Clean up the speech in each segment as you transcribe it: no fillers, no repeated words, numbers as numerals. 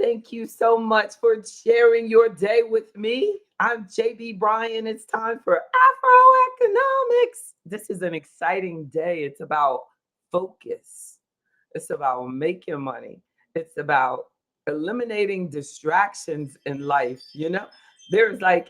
Thank you so much for sharing your day with me. I'm JB Bryan. It's time for Afro Economics. This is an exciting day. It's about focus, it's about making money, it's about eliminating distractions in life. There's like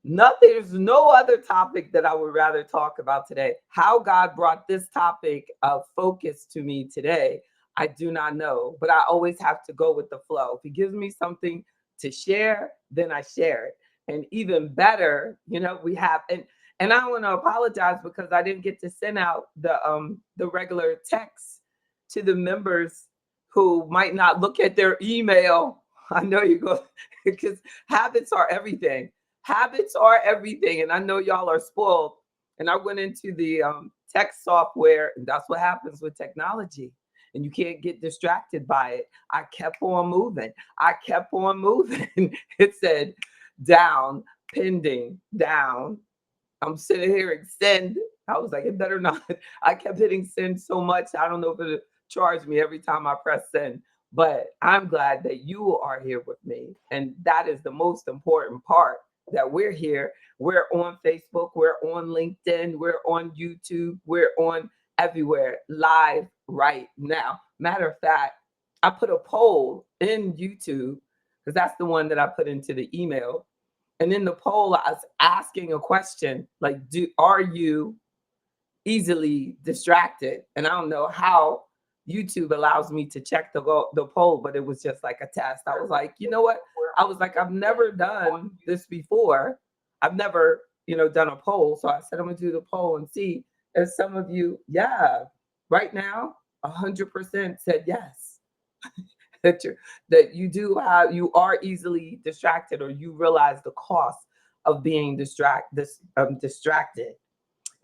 nothing, there's no other topic that I would rather talk about today. How God brought this topic of focus to me today, I do not know, but I always have to go with the flow. If He gives me something to share, then I share it. And even better, we have and I want to apologize because I didn't get to send out the regular text to the members who might not look at their email. I know you go because habits are everything. Habits are everything. And I know y'all are spoiled. And I went into the tech software, and that's what happens with technology. And you can't get distracted by it. I kept on moving. I kept on moving. It said down, pending, down. I'm sitting here and send. I was like, it better not. I kept hitting send so much. I don't know if it'll charge me every time I press send. But I'm glad that you are here with me. And that is the most important part, that we're here. We're on Facebook, we're on LinkedIn, we're on YouTube, we're on everywhere live right now. Matter of fact, I put a poll in YouTube because that's the one that I put into the email. And in the poll, I was asking a question like, are you easily distracted? And I don't know how YouTube allows me to check the poll, but it was just like a test. I was like, you know what? I was like, I've never done this before. I've never, done a poll. So I said, I'm gonna do the poll and see if some of you, yeah, right now, 100% said yes. that you are easily distracted, or you realize the cost of being distracted.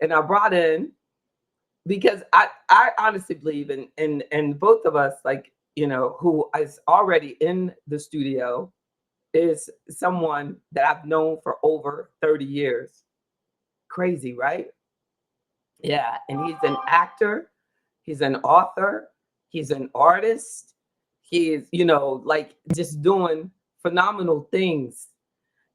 And I brought in, because I honestly believe in both of us, like, who is already in the studio is someone that I've known for over 30 years. Crazy, right? Yeah. And he's an actor, he's an author, he's an artist. He's, like, just doing phenomenal things.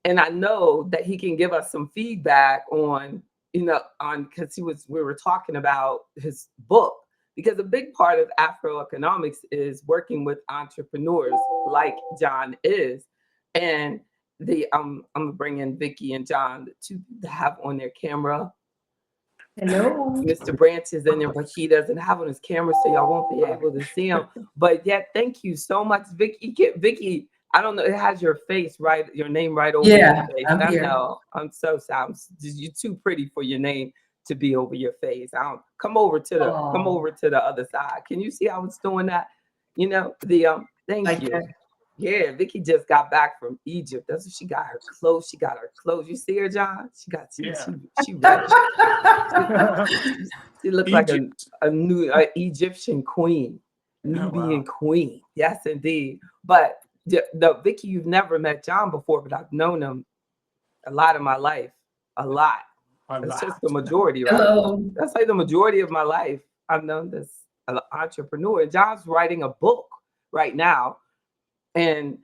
And I know that he can give us some feedback on because we were talking about his book, because a big part of Afro economics is working with entrepreneurs like John is. And I'm gonna bring in Vicky and John to have on their camera. Hello. Mr. Branch is in there, but he doesn't have on his camera, so y'all won't be able to see him. But yeah, thank you so much, Vicky. Vicky, I don't know, it has your face right, your name right over your Yeah, face. I'm I here. know. I'm so sorry. You're too pretty for your name to be over your face. I don't come over to Oh, the other side. Can you see how it's doing that? Thank like you. that. Yeah, Vicky just got back from Egypt. That's what she got her clothes. She got her clothes. You see her, John? She ready. She, she looked like Egypt. a new Egyptian queen, Oh, Nubian wow. queen. Yes, indeed. But the Vicky, you've never met John before, but I've known him a lot of my life, a lot. A That's just the lot. majority, right? Hello. That's like the majority of my life. I've known this entrepreneur. John's writing a book right now, and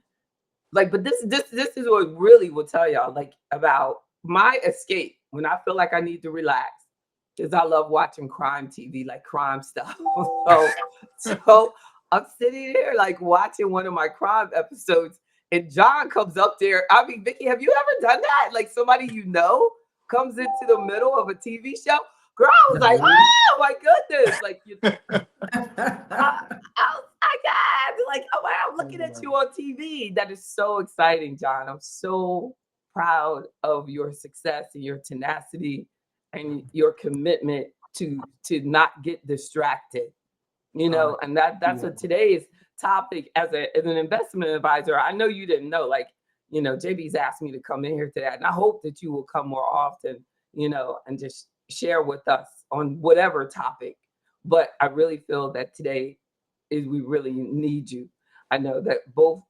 like, but this is what really will tell y'all, like, about my escape when I feel like I need to relax, because I love watching crime TV, like crime stuff. So I'm sitting there like watching one of my crime episodes, and John comes up there. I mean, Vicky, have you ever done that? Like, somebody comes into the middle of a TV show. Girl, I was like, No. oh my goodness, like I, I got like, oh, wow, I'm looking at you on TV. That is so exciting, John. I'm so proud of your success and your tenacity and your commitment to not get distracted. Uh, And that's yeah. what today's topic as an investment advisor. I know you didn't know, like, JB's asked me to come in here today, and I hope that you will come more often, and just share with us on whatever topic. But I really feel that today is we really need you. I know that both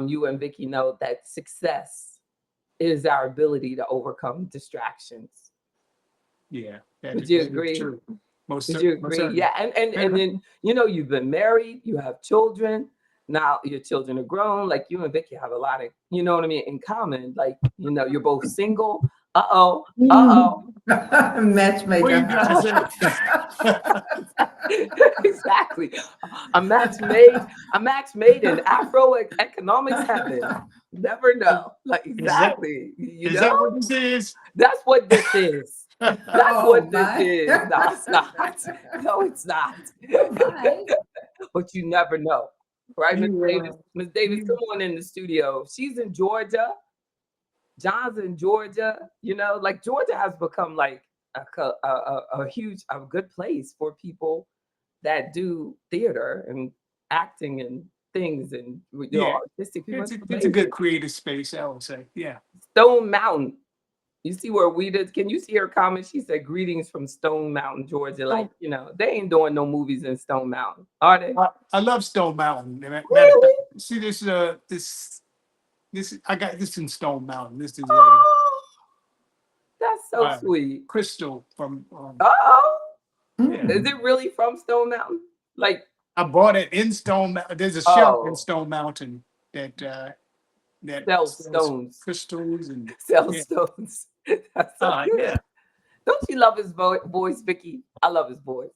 you and Vicky know that success is our ability to overcome distractions. Yeah. Would you That is agree? true. Would you Most agree? certainly. Yeah, and then you've been married, you have children. now your children are grown. Like you and Vicky have a lot of, you know what I mean, in common. Like, you're both single. Uh-oh. Uh-oh. What are you Matchmaker. trying to say? Exactly. A match made, a match made in Afro economics heaven. Never know. Like Is that exactly. is that what this is? That's what this is. That's Oh what this my. is. No, it's not. No, it's not. Oh my. But you never know. Right, Miss You, Davis? Miss Davis, you come on in the studio. She's in Georgia. John's in Georgia. Like Georgia has become like a huge, a good place for people that do theater and acting and things, and yeah, artistic people. It's it's a good amazing. creative space, I would say. Yeah. Stone Mountain. You see where we did? Can you see her comment? She said, "Greetings from Stone Mountain, Georgia." Like, So they ain't doing no movies in Stone Mountain, are they? I love Stone Mountain. Matter of fact, Really? see this this I got this in Stone Mountain. This is a Oh, that's so uh, sweet. crystal from Oh, yeah. is it really from Stone Mountain? Like, I bought it in Stone Mountain. There's a shop in oh, Stone Mountain that sell sells stones, crystals and sell yeah. stones. That's so Yeah. good. Don't you love his voice, Vicky? I love his voice.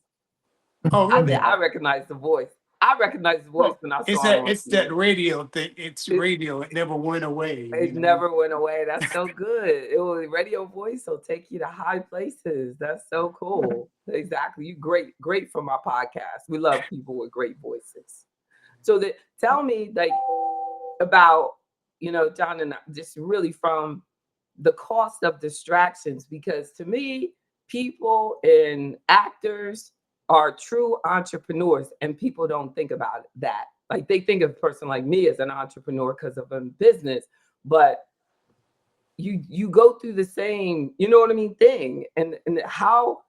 Oh, really? I recognize the voice. I recognized the voice Well, when I saw it on it's that TV. radio thing. It's It, radio. It never went away. it never went away. That's so good. It was radio voice will take you to high places. That's so cool. Exactly. You great for my podcast. We love people with great voices. So that tell me like about, John and I, just really from the cost of distractions, because to me, people and actors are true entrepreneurs, and people don't think about that. Like they think of a person like me as an entrepreneur because of a business, but you go through the same, you know what I mean, thing. And how,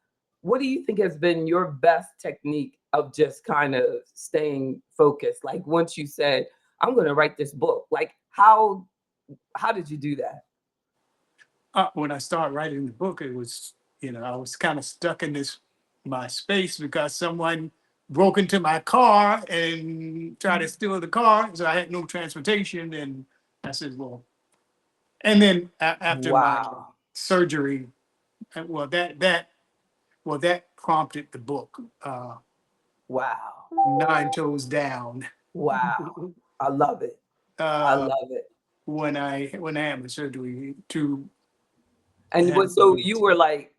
what do you think has been your best technique of just kind of staying focused? Like once you said, I'm going to write this book, like how did you do that? When I started writing the book, it was I was kind of stuck in this my space because someone broke into my car and tried to steal the car, so I had no transportation. And I said, well, and then after my Wow. surgery, well, that prompted the book, Wow. Nine Toes Down. Wow. I love it. I uh, love it. when I had my surgery to And have what, so you were like,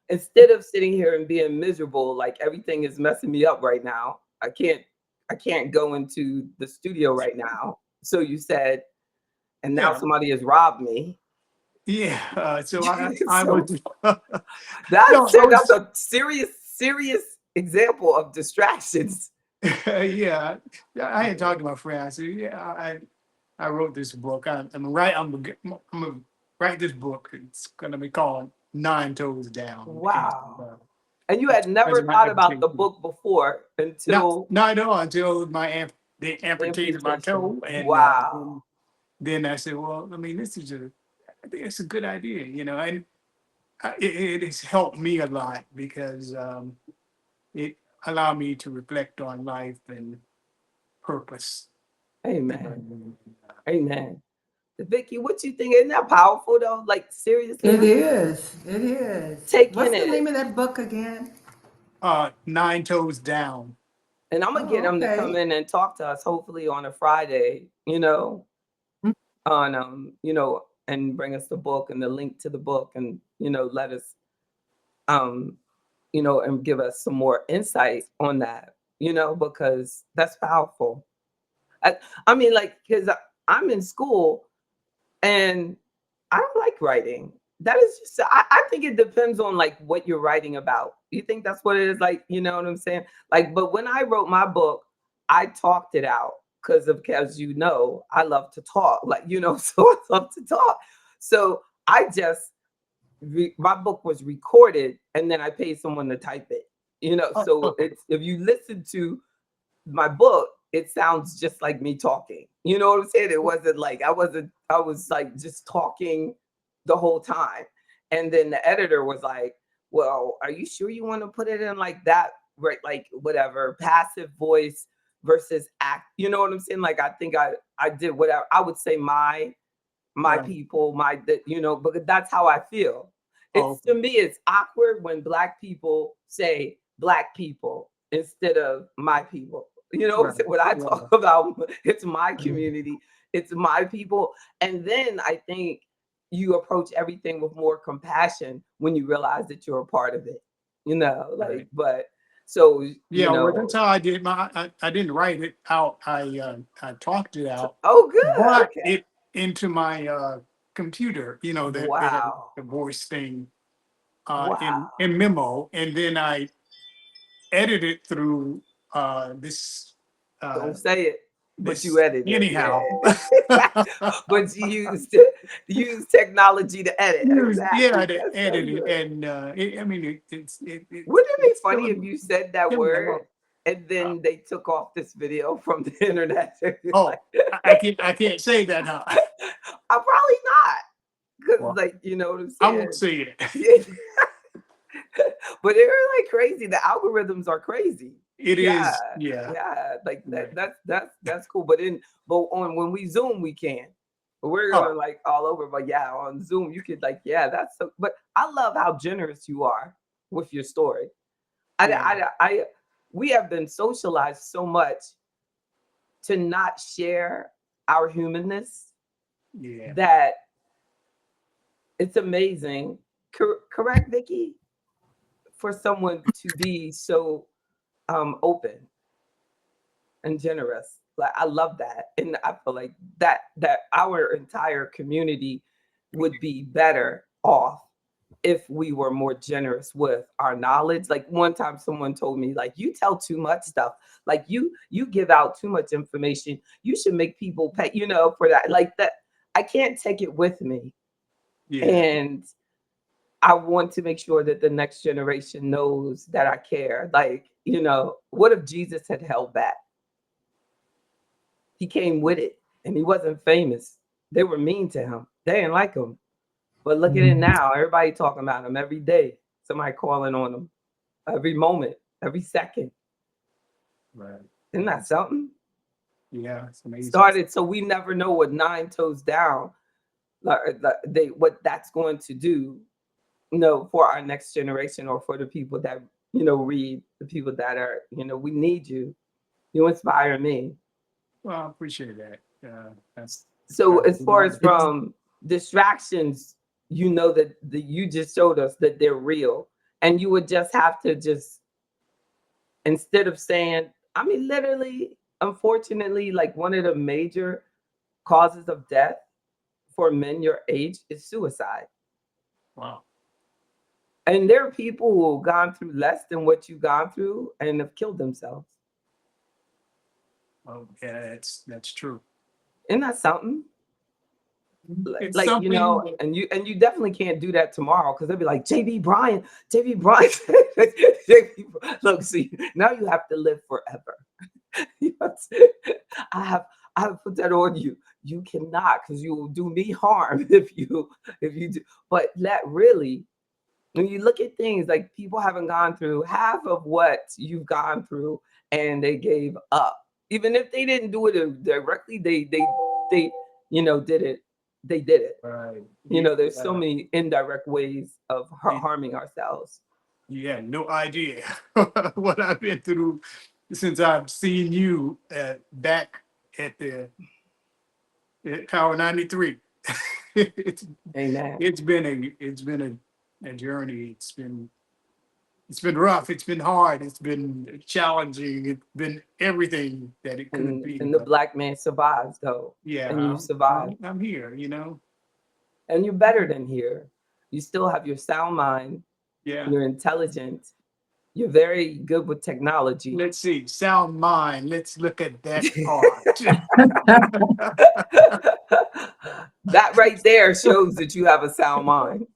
instead of sitting here and being miserable, like everything is messing me up right now. I can't go into the studio right now. So you said, and now yeah. somebody has robbed me. Yeah, so I So was no, I that's was a serious example of distractions. yeah. I had talked to my friend. I said, yeah, I wrote this book. I'm gonna write this book. It's gonna be called Nine Toes Down, and Wow. And you it's had as never my thought about the application. book before until Not at all until they amputated my amputation. toe, and Wow. then I said, well, I mean, I think it's a good idea, and it has helped me a lot because it allowed me to reflect on life and purpose. Amen. And, Amen. Vicky, what you think? Isn't that powerful though? Like seriously, It I'm is. It is. taking What's the it. name of that book again? Nine Toes Down. And I'm gonna get Oh, him to come okay. in and talk to us hopefully on a Friday, on and bring us the book and the link to the book, and let us um and give us some more insight on that, because that's powerful. I, I mean, like, because I'm in school and I don't like writing. That is just, I think it depends on like what you're writing about. You think that's what it is? Like, you know what I'm saying? Like, but when I wrote my book, I talked it out because I love to talk. Like, so I love to talk. So I just my book was recorded and then I paid someone to type it. So Oh, it's, if you listen to my book, it sounds just like me talking. You know what I'm saying? It wasn't like I was like just talking the whole time. And then the editor was like, well, are you sure you want to put it in like that, right? Like whatever, passive voice. versus act. You know what I'm saying? Like I think I did whatever I would say my Right. people, because that's how I feel. Oh, It's to me, it's awkward when black people say black people instead of my people. You know, right. when I talk Right. about it's my community, it's my people. And then I think you approach everything with more compassion when you realize that you're a part of it, Right. but so, Yeah, well, that's how I did my. I didn't write it out. I talked it out, oh, good. but Okay. it into my computer. You know, they have Wow. the voice thing Wow. in memo, and then I edited through this uh, Don't say it, but you this edited anyhow. it. Yeah. But you use technology to edit. Yeah, Exactly. to That's so edit it, good. and I mean, Wouldn't it be it's funny if you said that killing them word up. and Uh, then they took off this video from the internet? Like, oh, I can't say that now. I'm probably not. Because, Well, like, you know what I'm I won't saying? say it. Yeah. But they're like crazy. The algorithms are crazy. It Yeah. is, yeah, Yeah. Like that right. that's cool. But on when we Zoom, we can. But we're Oh, going like all over. But yeah, on Zoom, you could like, yeah, that's so but I love how generous you are with your story. yeah, I we have been socialized so much to not share our humanness yeah. that it's amazing. Correct, Vicky? For someone to be so open and generous. Like I love that. And I feel like that our entire community would be better off if we were more generous with our knowledge. Like one time someone told me like you tell too much stuff. Like you give out too much information. You should make people pay, for that. Like that I can't take it with me. Yeah. And I want to make sure that the next generation knows that I care. Like, what if Jesus had held back? He came with it and he wasn't famous. They were mean to him. They didn't like him. But look at it now. Everybody talking about him every day. Somebody calling on him every moment, every second. Right. Isn't that something? Yeah, it's amazing. Started so we never know what nine toes down, what that's going to do, for our next generation or for the people that read, the people that are, we need you. You inspire me. Well, I appreciate that. That's So I as do far my as best. from distractions, that you just showed us that they're real, and you would just have to just instead of saying, I mean, literally, unfortunately, like one of the major causes of death for men your age is suicide. Wow. And there are people who have gone through less than what you've gone through and have killed themselves. Well, yeah, that's true. Isn't that something? like, It's like you know something that and you definitely can't do that tomorrow because they'll be like JB Bryan look, see, now you have to live forever. You have to- i have I have put that on you. You cannot, because you will do me harm if you do. But that really, when you look at things like people haven't gone through half of what you've gone through and they gave up, even if they didn't do it directly, they did it. They did it. right. There's so many indirect ways of You, harming ourselves. you have no idea what I've been through since I've seen you back at the at Power 93. it's Amen. it's been a journey. It's been rough. It's been hard. It's been challenging. It's been everything that it could and be. and the But black man survives though, yeah, and you survive, I'm here. You know. and you're better than here. You still have your sound mind. Yeah. You're intelligent. You're very good with technology. Let's see. Sound mind. Let's look at that part. That right there shows that you have a sound mind.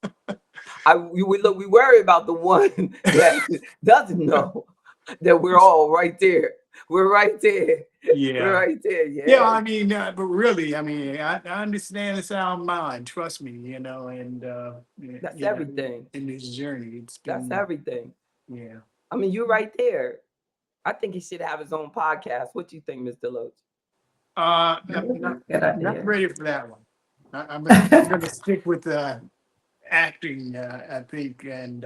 We worry about the one that doesn't know that we're all right there. We're right there. We're Yeah. right there. Yeah, Yeah, I mean, but really, I mean, I understand the sound mind. Trust me, and that's everything. in this journey, it's That's been, everything. yeah, I mean, you're right there. I think he should have his own podcast. What do you think, Mr. Loach? Good Not idea. ready for that one. I'm gonna stick with acting. I think, and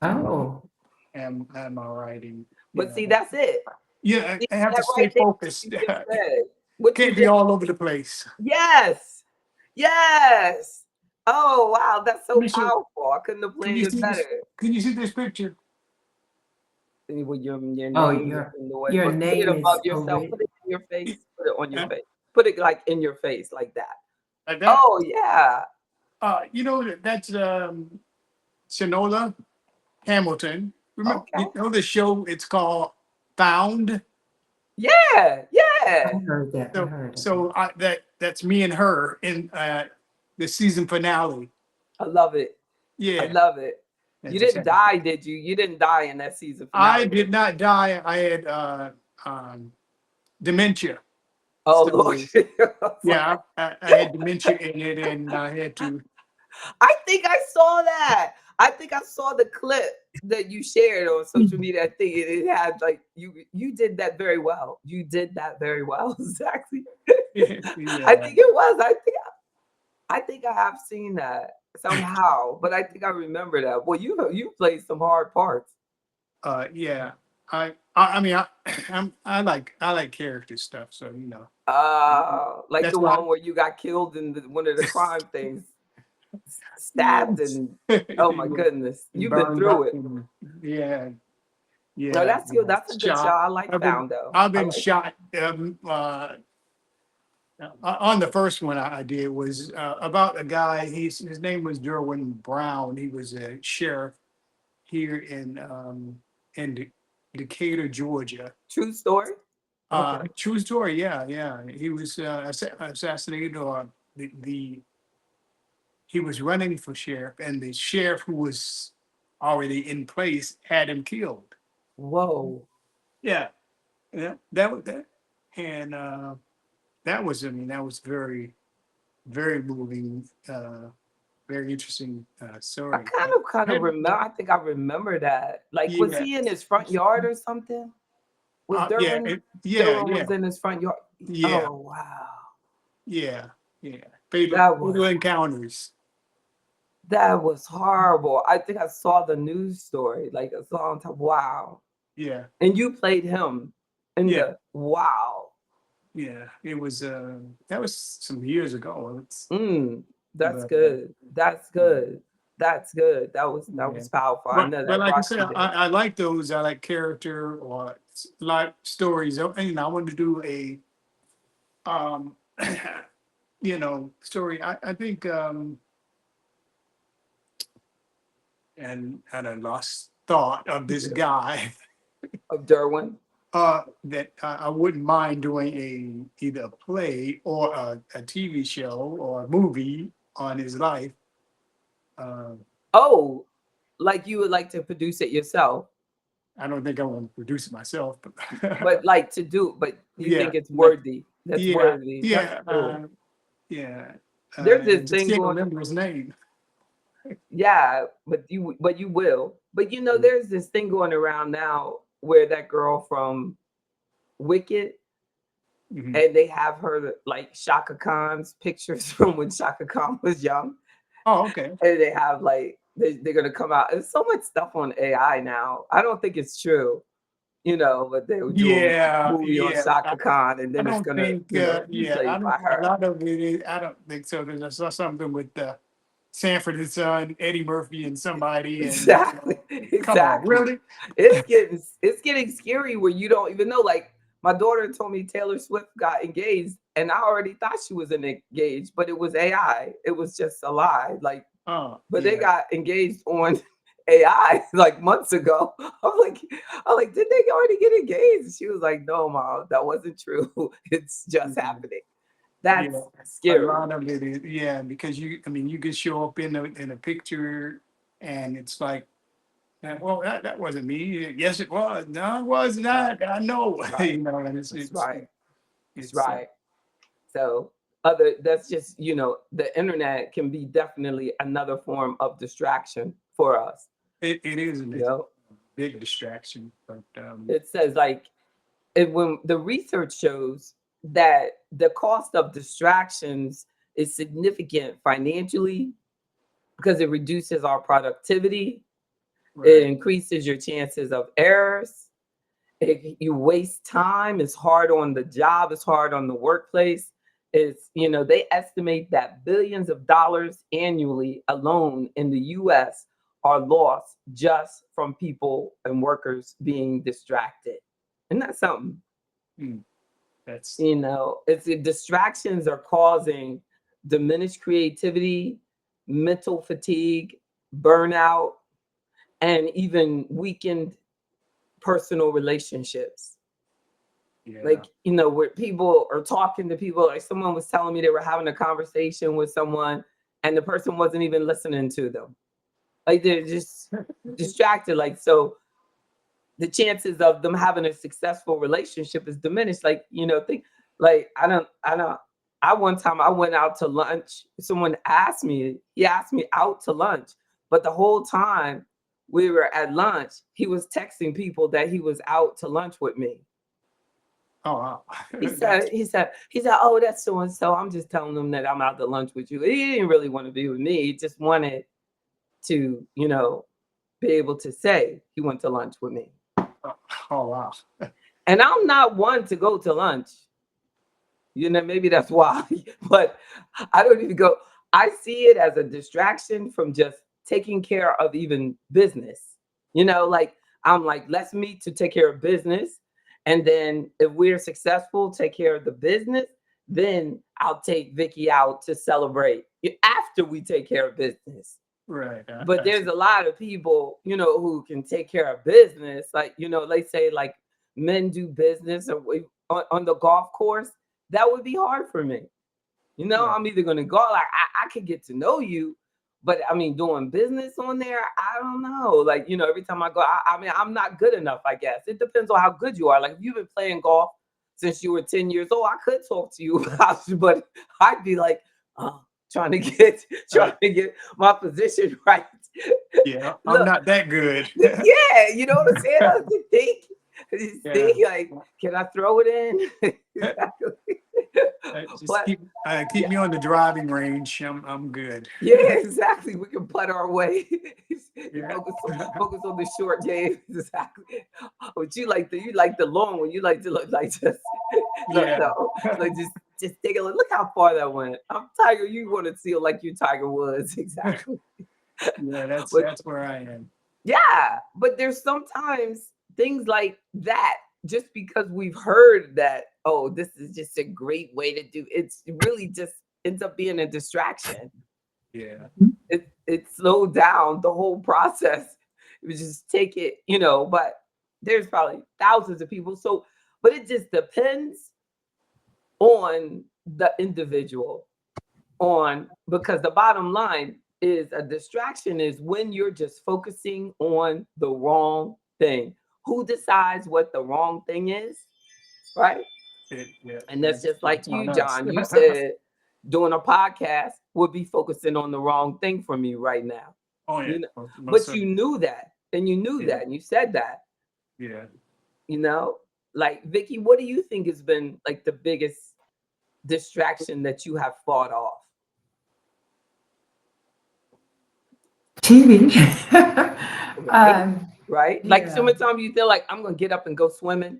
Oh, am I writing? You But see, know, that's it. yeah, See, I have to that stay right there, focused. you just said. What you Can't be just all over the place. Yes. Yes. Oh, wow. That's Let so me show. powerful. I couldn't have Can planned you it see this? better. Can you see this picture? With your oh, name is in the way, your but put it name above is yourself. over. Put it in your face. Put it on your Uh, face. Put it like in your face, like that. like that. Oh, yeah. That's Shanola Hamilton. Remember, Okay. the show? It's called Found. Yeah. I Yeah. heard that. I So, heard of it. that's me and her in the season finale. I love it. I Yeah, love it. You that's just didn't die, did you? You didn't die in that season I finale. did not die. I had um, dementia. Oh, Lord. So yeah, I had dementia in it, and I had to. I think I saw that. I think I saw the clip that you shared on social media. I think it had like you did that very well. You did that very well, exactly. I Yeah, think it was. I think I have seen that somehow, but I think I remember that. Well, you played some hard parts. yeah. I mean, I like character stuff, so Like the that's why. one where you got killed in one of the crime things, stabbed, and oh my Yeah, goodness, you've been burned through up, it. and yeah, No, yeah, that's good. That's a good show. shot. I like I've been Found though. I've I been like it. shot. On the first one I did was about a guy. His name was Derwin Brown. He was a sheriff here in Decatur, Georgia. True story. Okay. True story. Yeah, yeah. He was assassinated, or the he was running for sheriff, and the sheriff who was already in place had him killed. Whoa. Yeah, yeah. That was that, and that was. I mean, that was very, very moving. Very interesting I story. kind of Had- remember. I think I remember that. Like, was yeah, he in his front yard or something? Was yeah, Derwin? yeah, Derwin yeah, was in his front yard. yeah, Oh wow. yeah, yeah. Fatal, That fatal was encounters. that was horrible. I think I saw the news story. Like I saw on top. Wow. Yeah, And you played him in yeah, the wow. yeah. It was that was some years ago. Mm, that's But good. That's good. That's good. That yeah. was powerful. I But know but that like I brought said, you I, there. I like those. I like character or like stories. And I wanted to do a um story. I think and had a lost thought of this guy Of Derwin. that I wouldn't mind doing either a play or a TV show or a movie on his life. Uh, Oh, like you would like to produce it yourself, I don't think I want to produce it myself, but but like to do, but you yeah, think it's like worthy. That's yeah, worthy. That's yeah, cool. yeah. There's I this just thing can't going, remember his name. yeah, but you will. But there's this thing going around now where that girl from Wicked, Mhm. and they have her like Shaka Khan's pictures from when Shaka Khan was young. Oh, okay. And they have like they're gonna come out. There's so much stuff on AI now. I don't think it's true, but they would do a Yeah, movie on yeah. Shaka Khan, and I then it's don't gonna, think, be yeah, I played don't, by a her. lot of it is, I don't think so. There's I saw something with Sanford and Son, Eddie Murphy and somebody, and Exactly, come on, exactly. really? It's getting scary where you don't even know. Like my daughter told me Taylor Swift got engaged, and I already thought she was engaged, but it was AI. It was just a lie. Like, Oh, but they yeah. got engaged on AI like months ago. I'm like, did they already get engaged? She was like, no, mom, that wasn't true. It's just Mhm. happening. Yeah, That's a scary. lot of it is, yeah, because I mean, you could show up in a picture, and it's like, well, that wasn't me. Yes, it was. No, it was Right, not. I know, right. and it's That's it's right. That's it's right. So that's just, the internet can be definitely another form of distraction for us, it is, you isn't it? know. big distraction. But It says like when the research shows that the cost of distractions is significant financially because it reduces our productivity, it right, increases your chances of errors, you waste time, it's hard on the job, it's hard on the workplace. It's, they estimate that billions of dollars annually alone in the US are lost just from people and workers being distracted. And that's something. mm, that's It's the distractions are causing diminished creativity, mental fatigue, burnout, and even weakened personal relationships. yeah. Like, where people are talking to people, like someone was telling me they were having a conversation with someone and the person wasn't even listening to them. Like they're just distracted. Like, so the chances of them having a successful relationship is diminished. Like, think like I one time I went out to lunch. He asked me out to lunch, but the whole time we were at lunch, he was texting people that he was out to lunch with me. Oh, wow. He That's said, he said, he said, oh, that's so and so. I'm just telling them that I'm out to lunch with you. He didn't really want to be with me. He just wanted to, be able to say he went to lunch with me. oh, oh, wow. And I'm not one to go to lunch. Maybe that's why, but I don't even go. I see it as a distraction from just taking care of even business. Like I'm like, let's meet to take care of business. And then if we're successful, take care of the business, then I'll take Vicky out to celebrate after we take care of business. Right. But I there's see. a lot of people, who can take care of business. Like, they say like men do business or on the golf course. That would be hard for me. Right. I'm either going to go, like, I could get to know you, but I mean, doing business on there, I don't know. Like, every time I go, I mean, I'm not good enough, I guess. It depends on how good you are. Like, if you've been playing golf since you were 10 years old, I could talk to you about you, but I'd be like, oh, trying to get Uh, trying to get my position right. yeah, I'm Look, not that good. yeah, you know what I'm saying? I just Yeah. think like, can I throw it in? Exactly. Just But keep yeah, me on the driving range. I'm good. yeah, exactly. We can putt our way. Yeah. Focus on the short game. Exactly. But you like the long one. You like to look like just look Yeah. no, like just take a look. Look how far that went. I'm Tiger. You want to feel like you Tiger Woods. Exactly. Yeah, that's But that's where I am. yeah, but there's sometimes things like that just because we've heard that, oh, this is just a great way to do it's really just ends up being a distraction. Yeah. It slowed down the whole process. It was just take it, but there's probably thousands of people. So, but it just depends on the individual on because the bottom line is a distraction is when you're just focusing on the wrong thing. Who decides what the wrong thing is, right? Yeah. And that's That's just like that's you, on us. John. You said doing a podcast would be focusing on the wrong thing for me right now. Oh yeah. You know, Most but you certainly. knew that, and you knew Yeah. that, and you said that. Yeah. You know, like Vicky, what do you think has been like the biggest distraction that you have fought off? TV. Right, right. Like Yeah, summertime, you feel like I'm gonna get up and go swimming,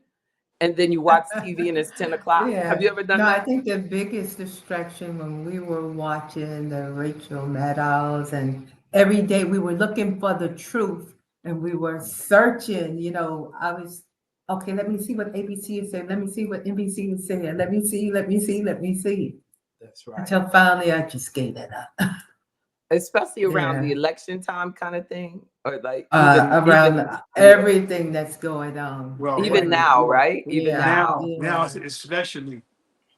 and then you watch TV and it's 10 o'clock. Have yeah. you ever done No, I that? think the biggest distraction when we were watching the Rachel Maddows, and every day we were looking for the truth and we were searching, I was, okay, let me see what ABC is saying. Let me see what NBC is saying. Let me see. That's right. Until finally I just gave it up. Especially around the Yeah. election time kind of thing, or like even Around even yeah, everything that's going on. Well, even right. now, Well, right? Even Yeah, now, now yeah. especially.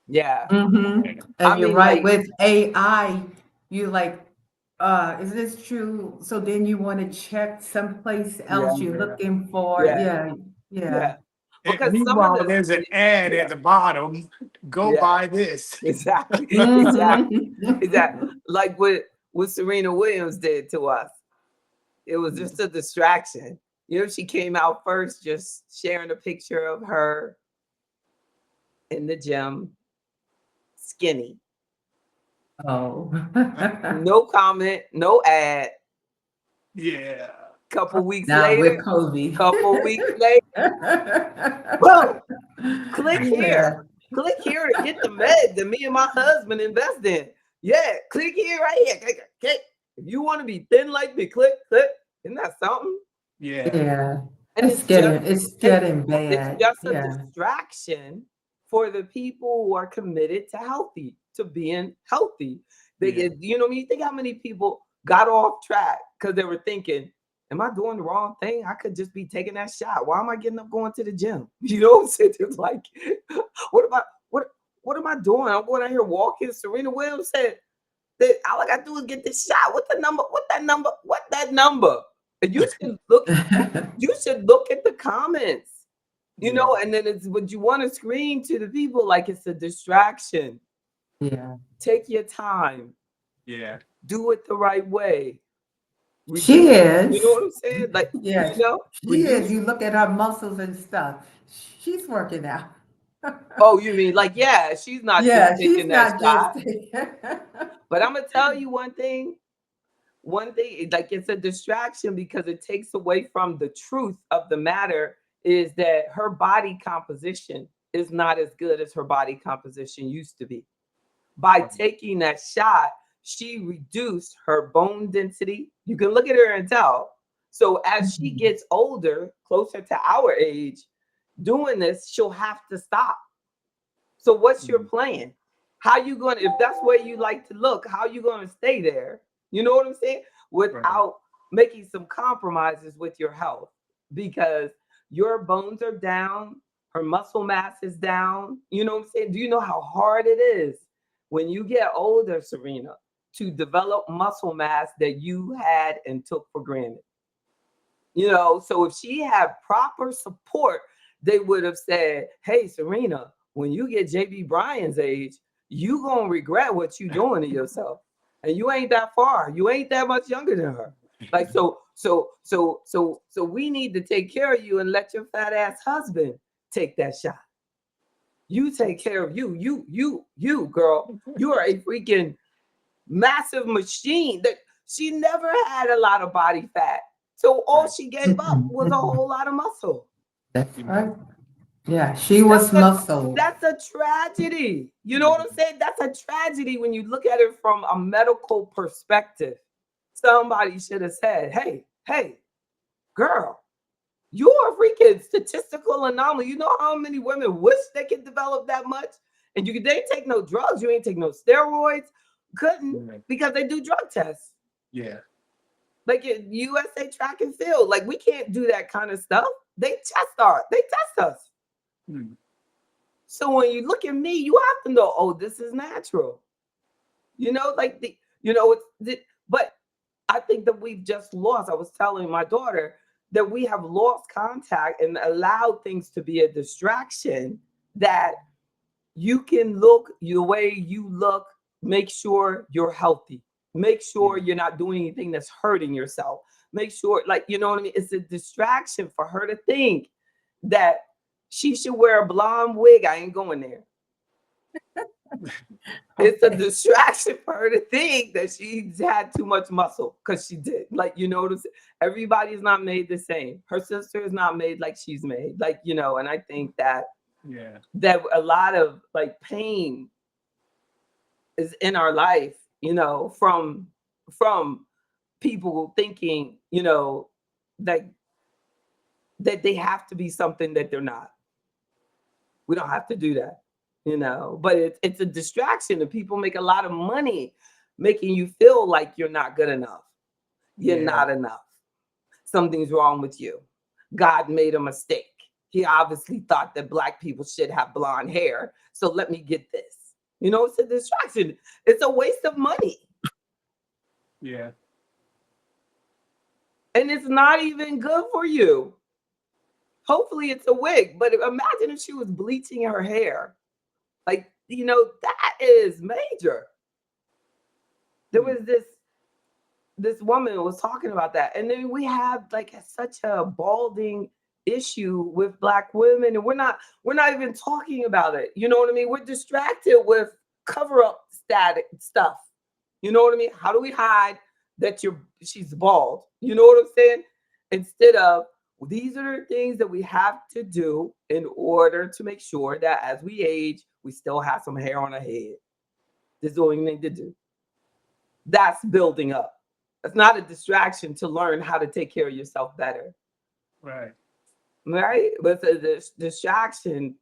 yeah. Mm-hmm. I And you're mean, right, like, with AI, you like, is this true? So then you want to check someplace yeah, else you're Yeah. looking for. yeah, Yeah, yeah. yeah. Because some of Meanwhile, this, there's an ad yeah, at the bottom. Go yeah, buy this. exactly, exactly, exactly. Mm-hmm. Like what Serena Williams did to us. It was just a distraction. You know, she came out first, just sharing a picture of her in the gym, skinny. Oh. No comment, no ad. Yeah. Couple weeks Now we're later, cozy. couple weeks later, boom, click here. Yeah. Click here to get the med that me and my husband invest in. Yeah, click here right here. Click. If you want to be thin like me, click, click. Isn't that something? Yeah. Yeah. And It's and getting it's bad. just a Yeah. distraction for the people who are committed to being healthy. They Yeah. get, you know, when you think how many people got off track because they were thinking, am I doing the wrong thing? I could just be taking that shot. Why am I getting up going to the gym? You know what I'm saying? It's like, what about what am I doing? I'm going out here walking. Serena Williams said that all I gotta do is get this shot. What the number? What that number? What that number? And you should look at the comments, you Yeah. know, and then it's what you want to scream to the people like it's a distraction. Yeah. Take your time, Yeah. do it the right way. She Reduce, you know is. what I'm saying? Like, Yes, she is. reduce. You look at her muscles and stuff. She's working out. Oh, you mean like, yeah, she's not just Yeah, she's taking that not shot. just. But I'm gonna tell you one thing. One thing, like it's a distraction because it takes away from the truth of the matter is that her body composition is not as good as her body composition used to be. By taking that shot, she reduced her bone density. You can look at her and tell. So as she Mhm. gets older, closer to our age, doing this, she'll have to stop. So what's your Mhm. plan? How you going to, if that's where you like to look, how you going to stay there? You know what I'm saying? Right. Without making some compromises with your health because your bones are down, her muscle mass is down. You know what I'm saying? Do you know how hard it is when you get older, Serena, to develop muscle mass that you had and took for granted? You know, so if she had proper support, they would have said, "Hey, Serena, when you get JB Bryan's age, you gonna regret what you doing to yourself, and you ain't that far. You ain't that much younger than her. Like so, we need to take care of you and let your fat ass husband take that shot. You take care of you, you, girl. You are a freaking massive machine that she never had a lot of body fat. So all Right. she gave up Mhm, was a mhm. whole lot of muscle. That's Yeah. right. Yeah, she That's was a muscle. that's a tragedy. You know what I'm Mhm. saying? That's a tragedy when you look at it from a medical perspective. Somebody should have said, hey, girl, you're a freaking statistical anomaly. You know how many women wish they could develop that much? And they ain't take no drugs, you ain't take no steroids, couldn't Yeah. because they do drug tests. Yeah. Like at USA track and field, like we can't do that kind of stuff. They test us. Mm. So when you look at me, you have to know, oh, this is natural. You know, like but I think that we've just lost. I was telling my daughter that we have lost contact and allowed things to be a distraction that you can look the way you look, make sure you're healthy, make sure Yeah. you're not doing anything that's hurting yourself, make sure, like, you know what I mean? It's a distraction for her to think that she should wear a blonde wig. I ain't going there. It's a Okay. distraction for her to think that she's had too much muscle because she did. Like, you know what I'm saying? Everybody's not made the same. Her sister is not made like she's made. Like, you know, and I think that Yeah. a lot of like pain is in our life, you know, from people thinking, you know, that they have to be something that they're not. We don't have to do that, you know. But it's a distraction, and people make a lot of money making you feel like you're not good enough. You're Yeah. not enough. Something's wrong with you. God made a mistake. He obviously thought that black people should have blonde hair. So let me get this. You know, it's a distraction. It's a waste of money. Yeah. And it's not even good for you. Hopefully it's a wig, but imagine if she was bleaching her hair. Like, you know, that is major. There Mm. was this this woman was talking about that. And then we have like such a balding issue with black women, and we're not even talking about it. You know what I mean? We're distracted with cover up static stuff. You know what I mean? How do we hide that she's bald? You know what I'm saying? Instead of, these are the things that we have to do in order to make sure that as we age, we still have some hair on our head. This is what we need to do. That's building up. It's not a distraction to learn how to take care of yourself better, Right. right? But it's a distraction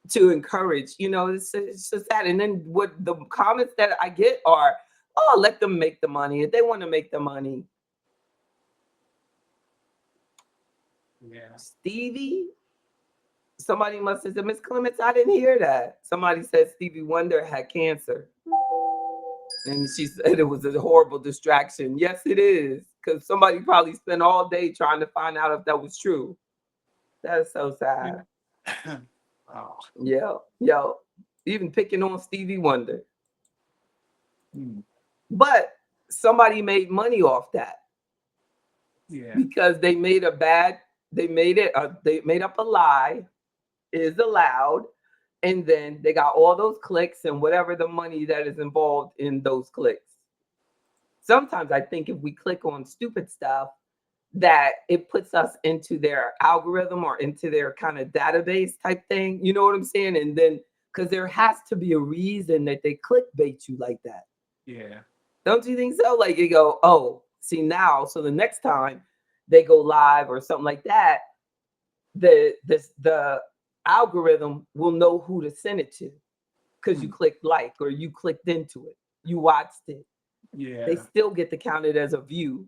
to encourage. It's just that. And then what the comments that I get are, "Oh, let them make the money if they want to make the money." Yeah. Stevie, somebody must have said, "Miss Clements, I didn't hear that." Somebody said Stevie Wonder had cancer. And she said it was a horrible distraction. Yes, it is. Because somebody probably spent all day trying to find out if that was true. That is so sad. Yeah. Oh. Yo, even picking on Stevie Wonder. Mm. But somebody made money off that Yeah. because they made up a lie is allowed. And then they got all those clicks and whatever the money that is involved in those clicks. Sometimes I think if we click on stupid stuff, that it puts us into their algorithm or into their kind of database type thing. You know what I'm saying? And then, because there has to be a reason that they clickbait you like that. Yeah. Don't you think so? Like you go, "Oh, see now, so the next time they go live or something like that, the algorithm will know who to send it to because you Mm. clicked like or you clicked into it, you watched it. They Yeah. still get to count it as a view."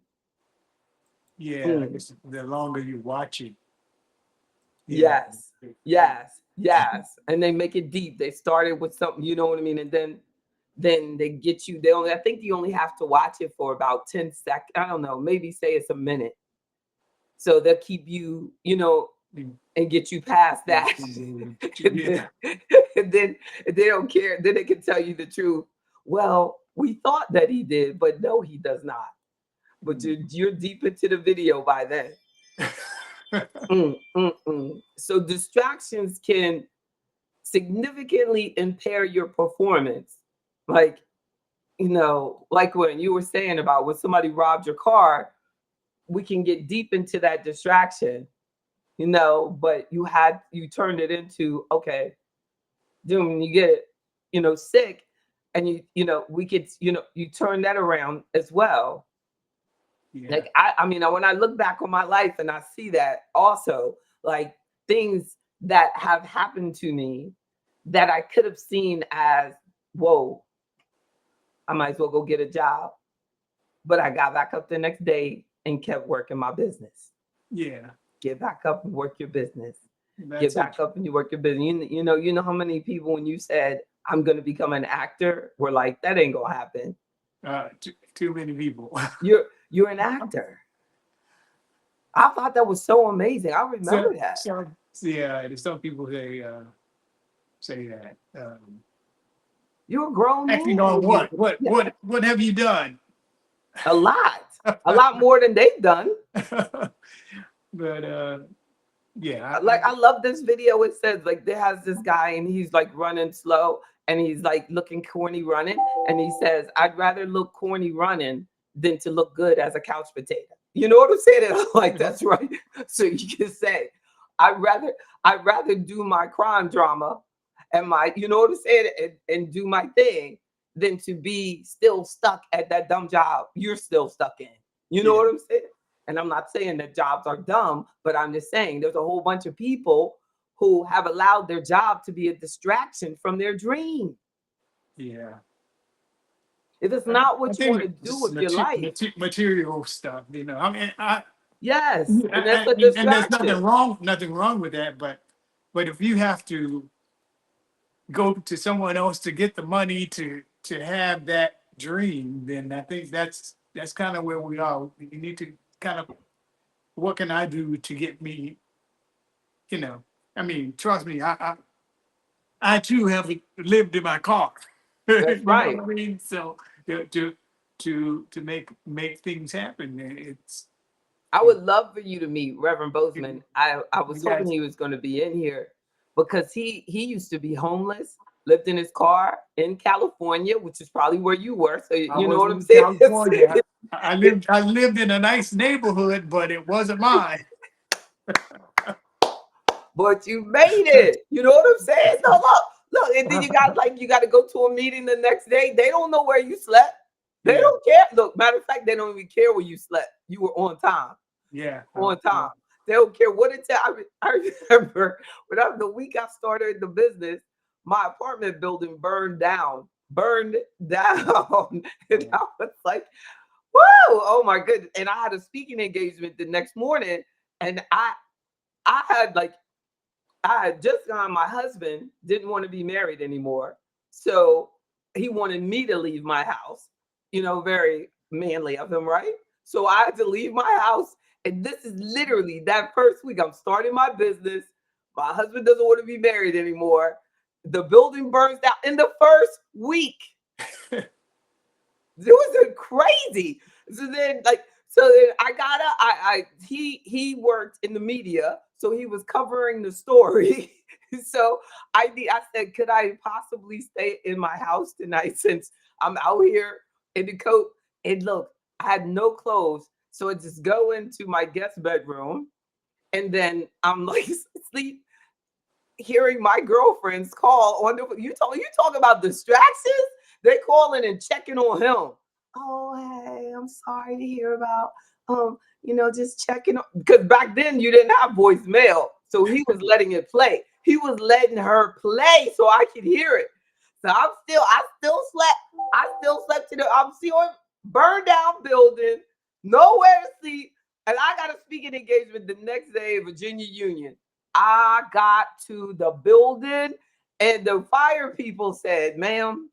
Yeah. I Mm. guess the longer you watch it, you know. Yes, yes, yes. And they make it deep. They started with something, you know what I mean? And then they get you, I think you only have to watch it for about 10 seconds. I don't know, maybe say it's a minute. So they'll keep you, Mm. and get you past that. and then, Yeah. and then they don't care. Then they can tell you the truth. "Well, we thought that he did, but no, he does not." But Mm. you're deep into the video by then. So distractions can significantly impair your performance. Like, like when you were saying about when somebody robbed your car, we can get deep into that distraction, but you turned it into, okay, then when you get, sick and we could, you turn that around as well. Yeah. Like I mean, when I look back on my life and I see that also, like things that have happened to me that I could have seen as, whoa, I might as well go get a job. But I got back up the next day and kept working my business. Yeah. Get back up and work your business. Get That's it. back up and you work your business. You know how many people when you said I'm gonna become an actor were like, that ain't gonna happen. Too many people. You're an actor. I thought that was so amazing. I So, remember that. so, yeah, there's some people say that. You're a grown man. Acting on what? Yeah, What have you done? a lot. A lot more than they've done. But yeah, Like I love this video. It says like there has this guy and he's like running slow and he's like looking corny running. And he says, "I'd rather look corny running than to look good as a couch potato." You know what I'm saying? And I'm like, that's right. So you can say, I'd rather I'd rather do my crime drama and my, you know what I'm saying, and do my thing than to be still stuck at that dumb job you're still stuck in. You know yeah, what I'm saying? And I'm not saying that jobs are dumb, but I'm just saying there's a whole bunch of people who have allowed their job to be a distraction from their dream. yeah. If it's I, not I what you want think to do just with your life, material stuff. I mean, yes, and that's a and there's distraction. nothing wrong with that. But if you have to go to someone else to get the money to have that dream, then I think that's kind of where we are. You need to kind of, what can I do to get me, you know, I mean, trust me, I too have lived in my car. That's You know right. what I mean? So to to make things happen. I would love for you to meet Reverend Bozeman. I You was hoping guys, he was going to be in here because he used to be homeless, lived in his car in California, which is probably where you were. So I you know was what I'm in saying? California. I lived in a nice neighborhood, but it wasn't mine. But you made it. You know what I'm saying? So look, and then you got to go to a meeting the next day. They don't know where you slept. They Yeah, don't care. Look, matter of fact, they don't even care where you slept. You were on time. yeah, On yeah. time. They don't care what it tell. I remember the week I started the business, my apartment building burned down, and Yeah. I was like, "Whoa! Oh my goodness!" And I had a speaking engagement the next morning, and I had like I had just gone. My husband didn't want to be married anymore, so he wanted me to leave my house. You know, very manly of him, right? So I had to leave my house, and this is literally that first week. I'm starting my business. My husband doesn't want to be married anymore. The building burns down in the first week. It was crazy. So then I got he worked in the media, so he was covering the story. So I said, could I possibly stay in my house tonight since I'm out here in the coat? And look, I had no clothes, so I just go into my guest bedroom, and then I'm like sleep, hearing my girlfriends call on the you talk about distractions. They calling and checking on him. Oh, hey, I'm sorry to hear about just checking on because back then you didn't have voicemail. So he was letting it play. He was letting her play so I could hear it. So I still slept. I still slept I'm still burned down building, nowhere to sleep. And I got a speaking engagement the next day at Virginia Union. I got to the building and the fire people said, ma'am,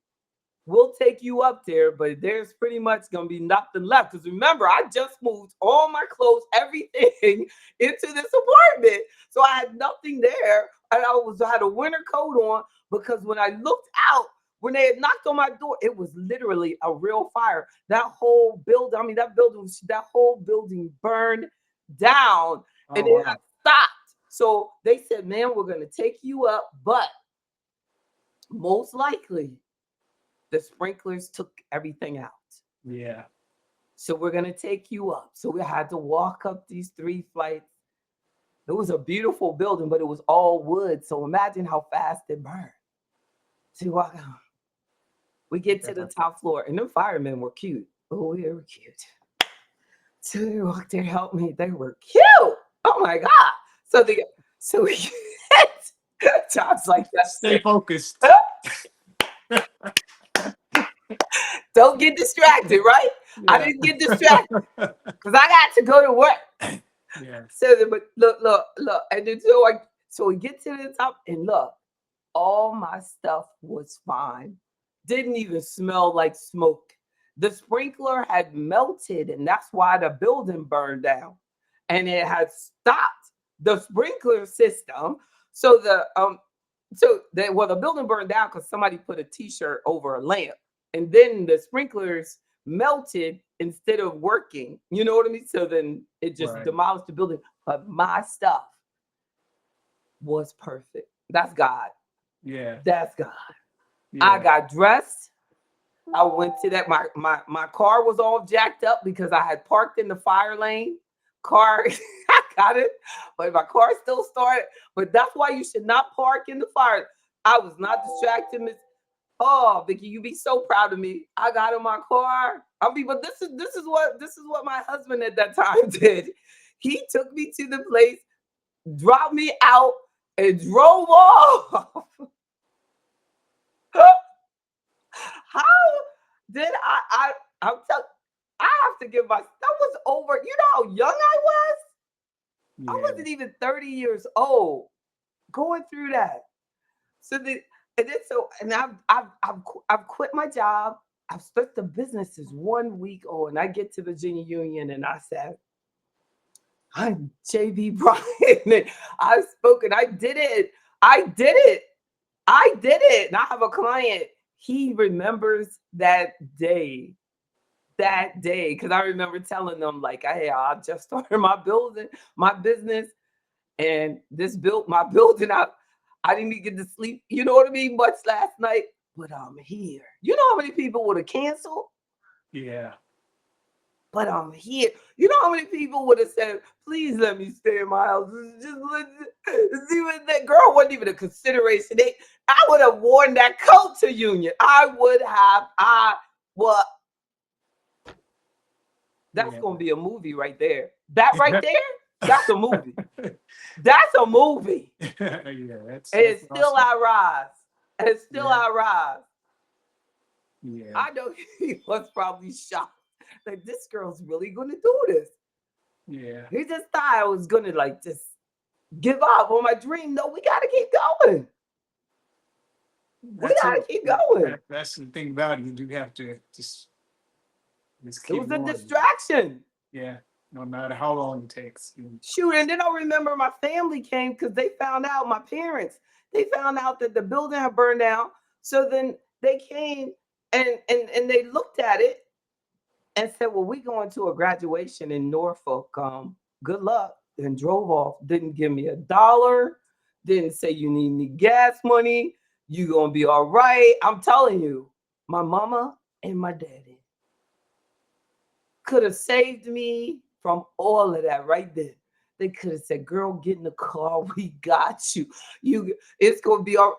we'll take you up there, but there's pretty much gonna be nothing left. Because remember, I just moved all my clothes, everything into this apartment. So I had nothing there. And I had a winter coat on because when I looked out, when they had knocked on my door, it was literally a real fire. That whole building, that whole building burned down Oh and it had wow. stopped. So they said, man, we're gonna take you up, but most likely the sprinklers took everything out. Yeah. So we're going to take you up. So we had to walk up these 3 flights. It was a beautiful building, but it was all wood. So imagine how fast it burned. So you walk out. We get to the top floor, and the firemen were cute. Oh, they were cute. So they walked there, helped me. They were cute. Oh my God. So the so we get jobs like Stay that. focused. Don't get distracted, right? I Yeah. didn't get distracted because I got to go to work. Yeah. But look, and then so we get to the top, and look, all my stuff was fine. Didn't even smell like smoke. The sprinkler had melted, and that's why the building burned down. And it had stopped the sprinkler system. So the building burned down because somebody put a t-shirt over a lamp. And then the sprinklers melted instead of working. You know what I mean? So then it just Right. demolished the building. But my stuff was perfect. That's God. Yeah. That's God. I Yeah. got dressed. I went to that. My car was all jacked up because I had parked in the fire lane. Car, I got it, but my car still started. But that's why you should not park in the fire. I was not distracted, Miss. Oh, Vicky, you be so proud of me. I got in my car. But this is what my husband at that time did. He took me to the place, dropped me out, and drove off. How did I'm telling I have to give that was over. You know how young I was? I Yeah. wasn't even 30 years old going through that. So the and then so and I've quit my job. I've split the business is 1 week old, and I get to Virginia Union and I said, I'm JB Bryan. And I've spoken. I did it. I did it. I did it. And I have a client. He remembers that day. that day because I remember telling them like, "Hey, I just started my building, my business, and this built my building. I didn't even get to sleep. You know what I mean? Much last night, but I'm here. You know how many people would have canceled? Yeah. But I'm here. You know how many people would have said, "Please let me stay in my house." Just see what that girl wasn't even a consideration. I would have worn that coat to union. I would have. Well, that's Yeah. gonna be a movie right there. That right there, that's a movie. That's a movie. Yeah, And that's still awesome. I rise. And still Yeah. I rise. Yeah. I know he was probably shocked. Like this girl's really gonna do this. Yeah. He just thought I was gonna like just give up on my dream. No, we gotta keep going. We That's gotta it. keep going. That's the thing about it. You do have to just It keep was a going. distraction. Yeah. No matter how long it takes. Shoot, and then I remember my family came because they found out, my parents, they found out that the building had burned down. So then they came and they looked at it and said, "Well, we going to a graduation in Norfolk. Good luck." And drove off. Didn't give me $1. Didn't say you need any gas money. You gonna be all right. I'm telling you, my mama and my daddy could have saved me from all of that right there. They could have said, "Girl, get in the car. We got you. It's gonna be all."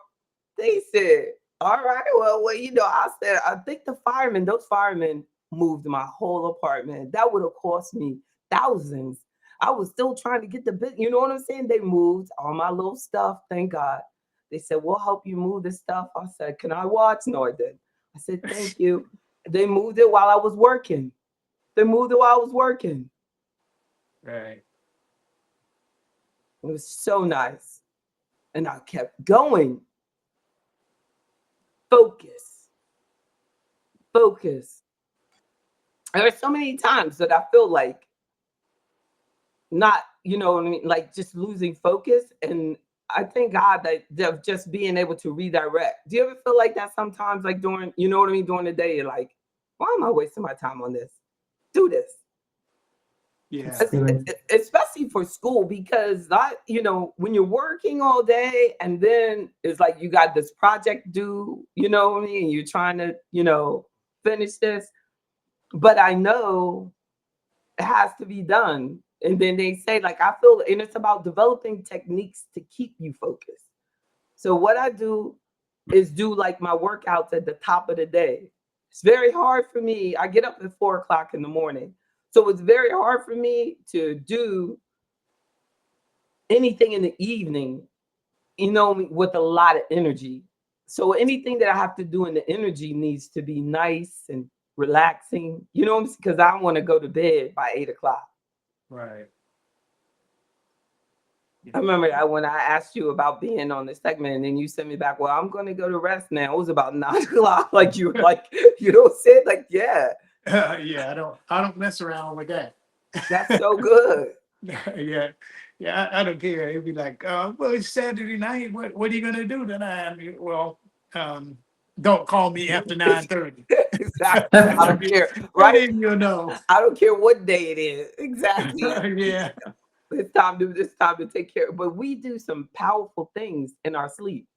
They said, "All right, well, I said, I think those firemen moved my whole apartment. That would have cost me thousands. I was still trying to get the bit, you know what I'm saying? They moved all my little stuff, thank God. They said, "We'll help you move this stuff." I said, "Can I watch?" No, I didn't. I said, "Thank you." They moved it while I was working. They moved it while I was working. Right. It was so nice. And I kept going. Focus, focus. And there's so many times that I feel like not, you know what I mean, like just losing focus. And I thank God that of just being able to redirect. Do you ever feel like that sometimes, like during, you know what I mean, during the day, you're like, why am I wasting my time on this? Do this. Yeah. That's good. Especially for school, because when you're working all day and then it's like you got this project due, you know what I mean, and you're trying to finish this, but I know it has to be done. And then they say, like, I feel, and it's about developing techniques to keep you focused. So what I do is do like my workouts at the top of the day. It's very hard for me. I get up at 4 o'clock in the morning. So it's very hard for me to do anything in the evening, with a lot of energy. So anything that I have to do in the energy needs to be nice and relaxing, because I want to go to bed by 8 o'clock. Right. I Yeah. remember that when I asked you about being on this segment, and then you sent me back, "Well, I'm going to go to rest now." It was about 9 o'clock. Like you were like, said like, yeah, Yeah. I don't mess around with that. that's so good. Yeah. Yeah. I don't care. It'd be like, well, it's Saturday night. What are you gonna do tonight? I mean, well, um, don't call me after 9:30. Exactly. I don't care, And right? then you'll know. I don't care what day it is. Exactly. Yeah. It's time to take care. But we do some powerful things in our sleep.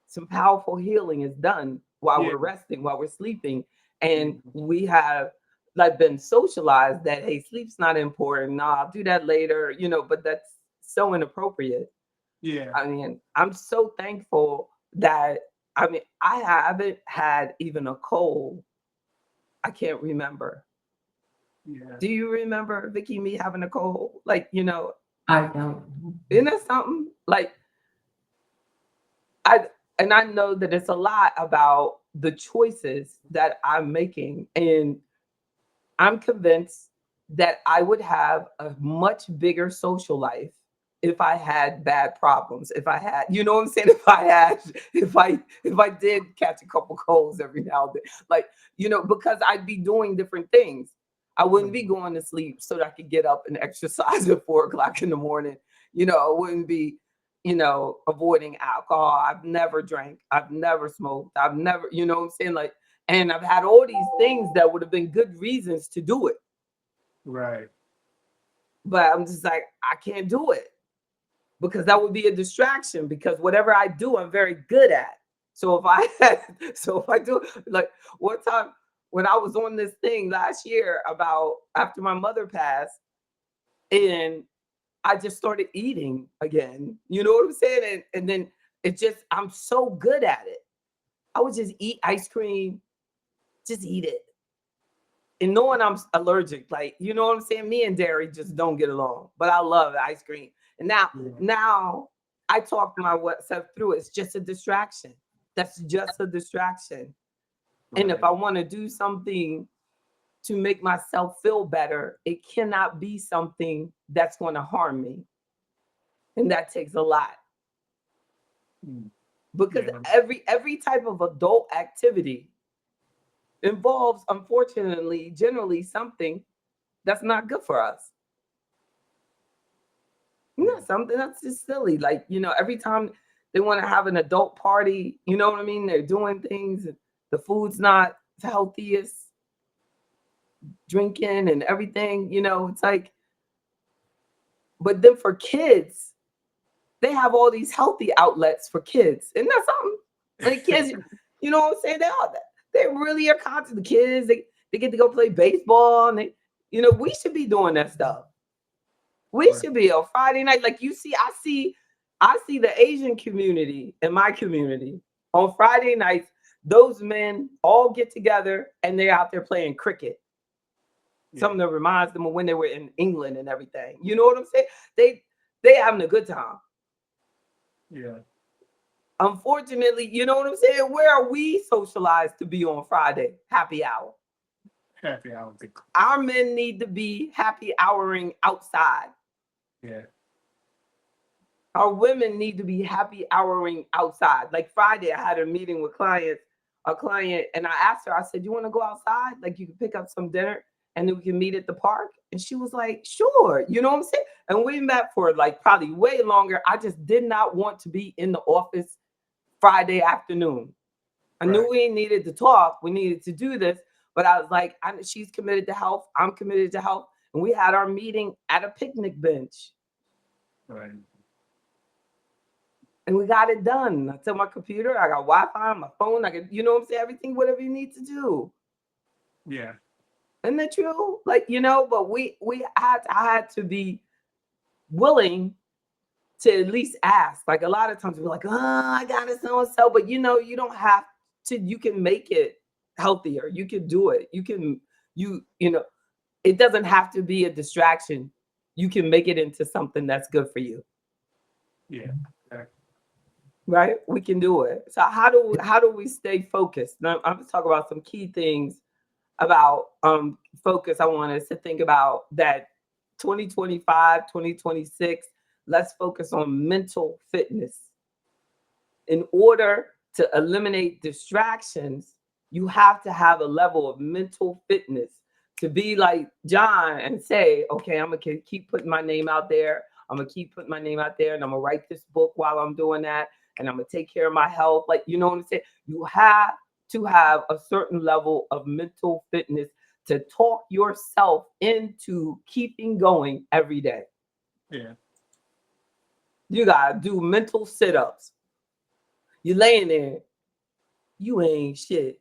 Some powerful healing is done while Yeah. we're resting, while we're sleeping. And we have like been socialized that, hey, sleep's not important. No, I'll do that later, but that's so inappropriate. Yeah. I mean, I'm so thankful that I haven't had even a cold. I can't remember. Yeah. Do you remember, Vicky, me having a cold? Like, I don't. isn't that something? Like I and I know that it's a lot about the choices that I'm making. And I'm convinced that I would have a much bigger social life if I had bad problems. If I had, you know what I'm saying? If I did catch a couple colds every now and then, like, because I'd be doing different things. I wouldn't be going to sleep so that I could get up and exercise at 4 o'clock in the morning. I wouldn't be, avoiding alcohol. I've never drank. I've never smoked. I've never, you know what I'm saying? Like, And I've had all these things that would have been good reasons to do it. Right. But I'm just like, I can't do it because that would be a distraction because whatever I do, I'm very good at. So if I so if I do like one time when I was on this thing last year about after my mother passed and I just started eating again. You know what I'm saying? And then it just I'm so good at it. I would just eat ice cream, just eat it. And knowing I'm allergic, like you know what I'm saying, me and dairy just don't get along. But I love ice cream, and Yeah. now I talk myself through it. It's just a distraction. That's just a distraction. And if Right. I want to do something to make myself feel better, it cannot be something that's going to harm me, and that takes a lot Mm. because Yeah. every type of adult activity involves, unfortunately, generally something that's not good for us. Yeah. Yeah, something that's just silly. Like, every time they want to have an adult party, you know what I mean? They're doing things, and the food's not the healthiest, drinking and everything, it's like, but then for kids, they have all these healthy outlets for kids. And that's something. Like kids, you know what I'm saying? They really are conscious. The kids, they get to go play baseball and we should be doing that stuff. We Right. should be on Friday night. Like I see the Asian community in my community on Friday nights. Those men all get together and they're out there playing cricket. Yeah. Something that reminds them of when they were in England and everything. You know what I'm saying? They having a good time. Yeah. Unfortunately, you know what I'm saying? Where are we socialized to be on Friday? Happy hour. Happy hour. Our men need to be happy houring outside. Yeah. Our women need to be happy houring outside. Like Friday, I had a meeting with a client, and I asked her, I said, you want to go outside? Like you can pick up some dinner and then we can meet at the park. And she was like, sure. You know what I'm saying? And we met for like probably way longer. I just did not want to be in the office Friday afternoon. I knew Right. we needed to talk. We needed to do this. But I was like, she's committed to health. I'm committed to health. And we had our meeting at a picnic bench. Right. And we got it done. I took my computer, I got Wi-Fi on my phone, I could, what I'm saying, everything, whatever you need to do. Yeah. Isn't that true? Like, but I had to be willing to at least ask. Like a lot of times we're like, oh, I got it so and so, but you don't have to, you can make it healthier. You can do it. It doesn't have to be a distraction. You can make it into something that's good for you. Yeah. Exactly. Right? We can do it. So how do we stay focused? Now, I'm just talking about some key things about focus. I want us to think about that 2025, 2026. Let's focus on mental fitness. In order to eliminate distractions, you have to have a level of mental fitness to be like John and say, okay, I'm gonna keep putting my name out there. I'm gonna keep putting my name out there and I'm gonna write this book while I'm doing that. And I'm gonna take care of my health. Like, you know what I'm saying? You have to have a certain level of mental fitness to talk yourself into keeping going every day. Yeah. You gotta do mental sit-ups. You're laying there, you ain't shit.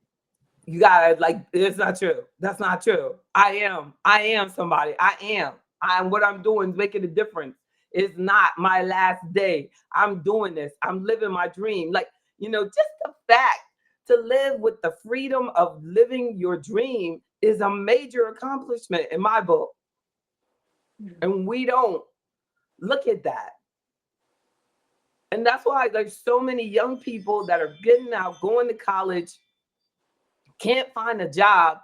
You gotta like it's not true. That's not true. I am somebody. I'm what I'm doing is making a difference. It's not my last day. I'm doing this. I'm living my dream. Like, just the fact to live with the freedom of living your dream is a major accomplishment in my book. And we don't look at that. And that's why there's so many young people that are getting out, going to college, can't find a job,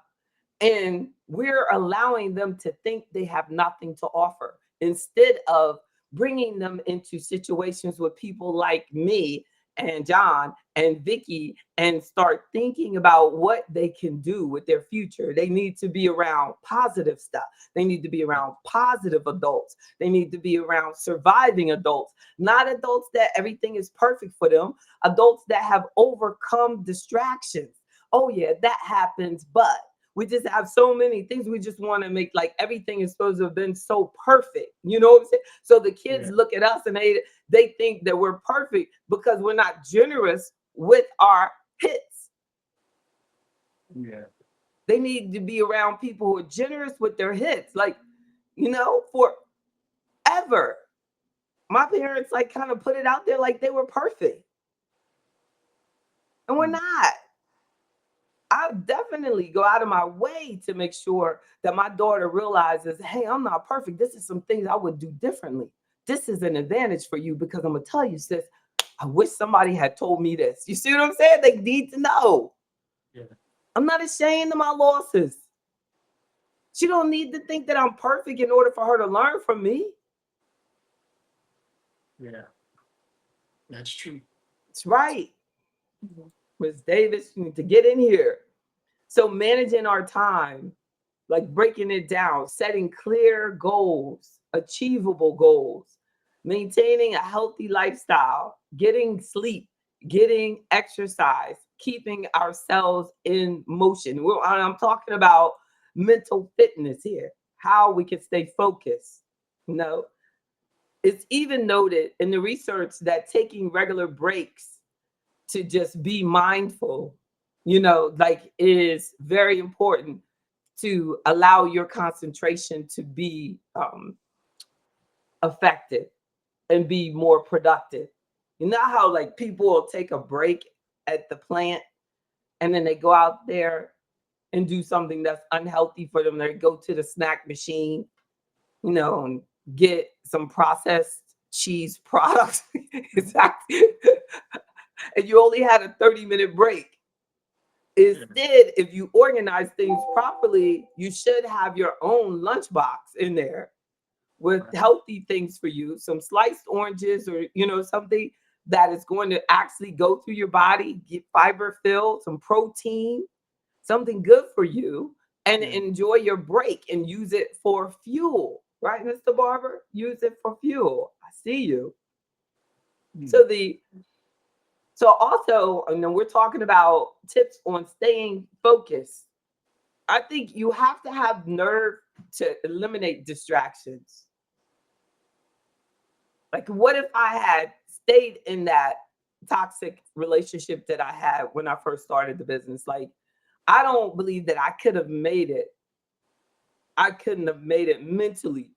and we're allowing them to think they have nothing to offer instead of bringing them into situations with people like me and John and Vicky and start thinking about what they can do with their future. They need to be around positive stuff. They need to be around positive adults. They need to be around surviving adults, not adults that everything is perfect for them, adults that have overcome distractions, oh yeah, that happens, but we just have so many things. We just want to make like everything is supposed to have been so perfect. You know what I'm saying? So the kids Yeah. look at us and they think that we're perfect because we're not generous with our hits. Yeah. They need to be around people who are generous with their hits. Like, forever. My parents like kind of put it out there like they were perfect. And we're Mm. not. I definitely go out of my way to make sure that my daughter realizes, hey, I'm not perfect. This is some things I would do differently. This is an advantage for you because I'm gonna tell you, sis, I wish somebody had told me this. You see what I'm saying? They need to know. Yeah. I'm not ashamed of my losses. She don't need to think that I'm perfect in order for her to learn from me. Yeah. That's true. It's right. Miss Davis, you need to get in here. So managing our time, like breaking it down, setting clear goals, achievable goals, maintaining a healthy lifestyle, getting sleep, getting exercise, keeping ourselves in motion. I'm talking about mental fitness here, how we can stay focused. You know, it's even noted in the research that taking regular breaks to just be mindful, like is very important to allow your concentration to be effective and be more productive. You know how like people will take a break at the plant and then they go out there and do something that's unhealthy for them. They go to the snack machine, and get some processed cheese products. Exactly. And you only had a 30-minute break. Yeah. Instead, if you organize things properly, you should have your own lunchbox in there with Right. healthy things for you, some sliced oranges or something that is going to actually go through your body, get fiber filled, some protein, something good for you, and Yeah. enjoy your break and use it for fuel. Right, Mr. Barber? Use it for fuel. I see you. Mm. So also, and then we're talking about tips on staying focused. I think you have to have nerve to eliminate distractions. Like, what if I had stayed in that toxic relationship that I had when I first started the business? Like, I don't believe that I could have made it. I couldn't have made it mentally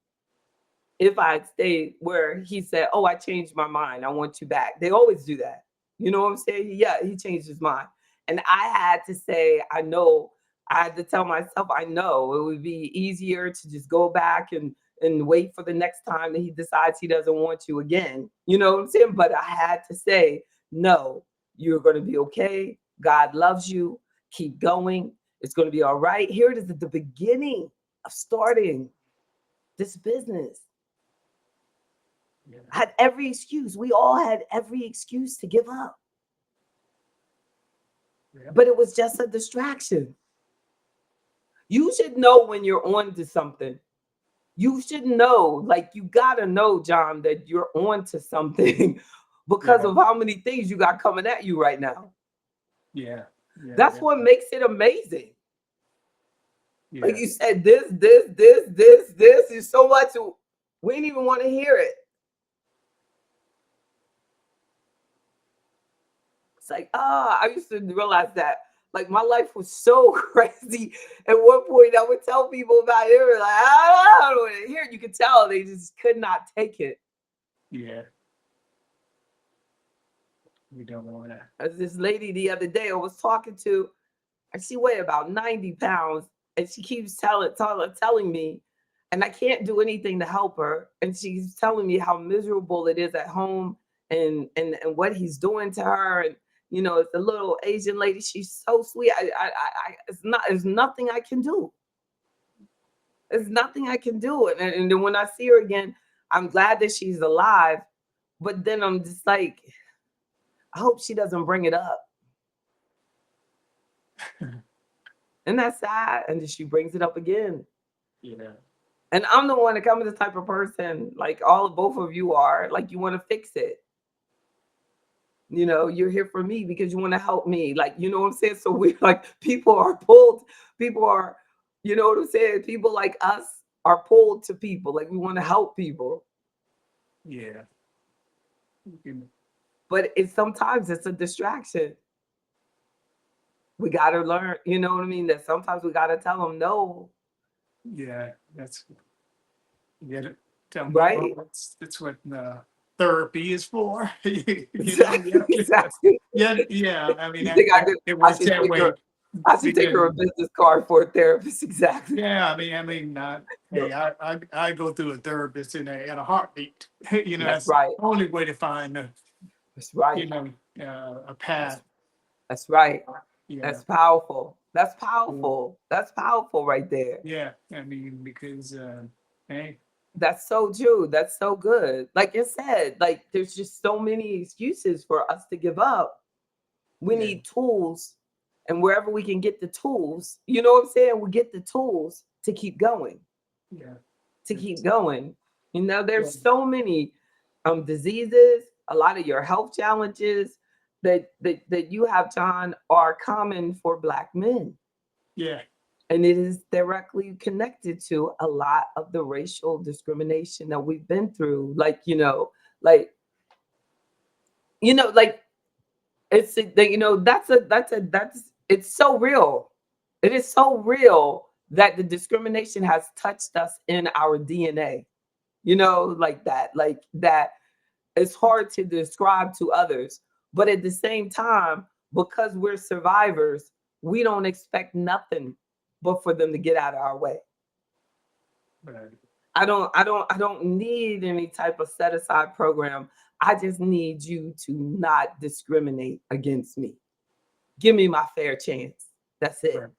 if I had stayed where he said, "Oh, I changed my mind. I want you back." They always do that. You know what I'm saying? Yeah, he changed his mind. And I had to say, I know, I had to tell myself, I know it would be easier to just go back and wait for the next time that he decides he doesn't want you again. You know what I'm saying? But I had to say, no, you're going to be okay. God loves you. Keep going. It's going to be all right. Here it is at the beginning of starting this business. Yeah. Had every excuse. We all had every excuse to give up, Yeah. but it was just a distraction. You should know when you're on to something. You should know, like you gotta know, John, that you're on to something because Yeah. of how many things you got coming at you right now. Yeah. Yeah. That's what Definitely. makes it amazing. Like Yeah. you said, this is so much. We didn't even want to hear it. It's like, I used to realize that. Like my life was so crazy. At one point, I would tell people about it. They were like, I don't want to hear it. You could tell they just could not take it. Yeah. We don't want to. As this lady the other day I was talking to, and she weighed about 90 pounds, and she keeps telling me, and I can't do anything to help her. And she's telling me how miserable it is at home and what he's doing to her. And it's a little Asian lady. She's so sweet. There's nothing I can do. There's nothing I can do. And then when I see her again, I'm glad that she's alive. But then I'm just like, I hope she doesn't bring it up. And that's sad. And then she brings it up again. Yeah. And I'm the one that I'm the type of person, like both of you are, like you want to fix it. You're here for me because you want to help me. Like, you know what I'm saying? So we like people are pulled, people are, you know what I'm saying? People like us are pulled to people. Like we want to help people. Yeah. You But it's sometimes it's a distraction. We gotta learn, you know what I mean? That sometimes we gotta tell them no, Yeah, that's you gotta tell them no. right? That's what therapy is for. You know, Exactly, you have to, exactly. yeah. I mean, You think it I works should that take her way I should take because her a business card for a therapist. Exactly. yeah. Hey, I go through a therapist in a heartbeat. You know, That's that's the right. only way to find That's you right. know a That's path. that's right. Yeah. That's powerful. That's Yeah. powerful. That's powerful right there. Yeah, I mean, because hey, That's so true. That's so good. Like I said, like there's just so many excuses for us to give up. We yeah, need tools, and wherever we can get the tools, you know what I'm saying? We get the tools to keep going, yeah, to keep it's, going. yeah, There's so many diseases, a lot of your health challenges that you have, John, are common for Black men. yeah, And it is directly connected to a lot of the racial discrimination that we've been through. Like, like it's that's it's so real. It is so real that the discrimination has touched us in our DNA. Like that. Like that it's hard to describe to others. But at the same time, because we're survivors, we don't expect nothing but for them to get out of our way. right, I don't need any type of set aside program. I just need you to not discriminate against me. Give me my fair chance. That's it. right,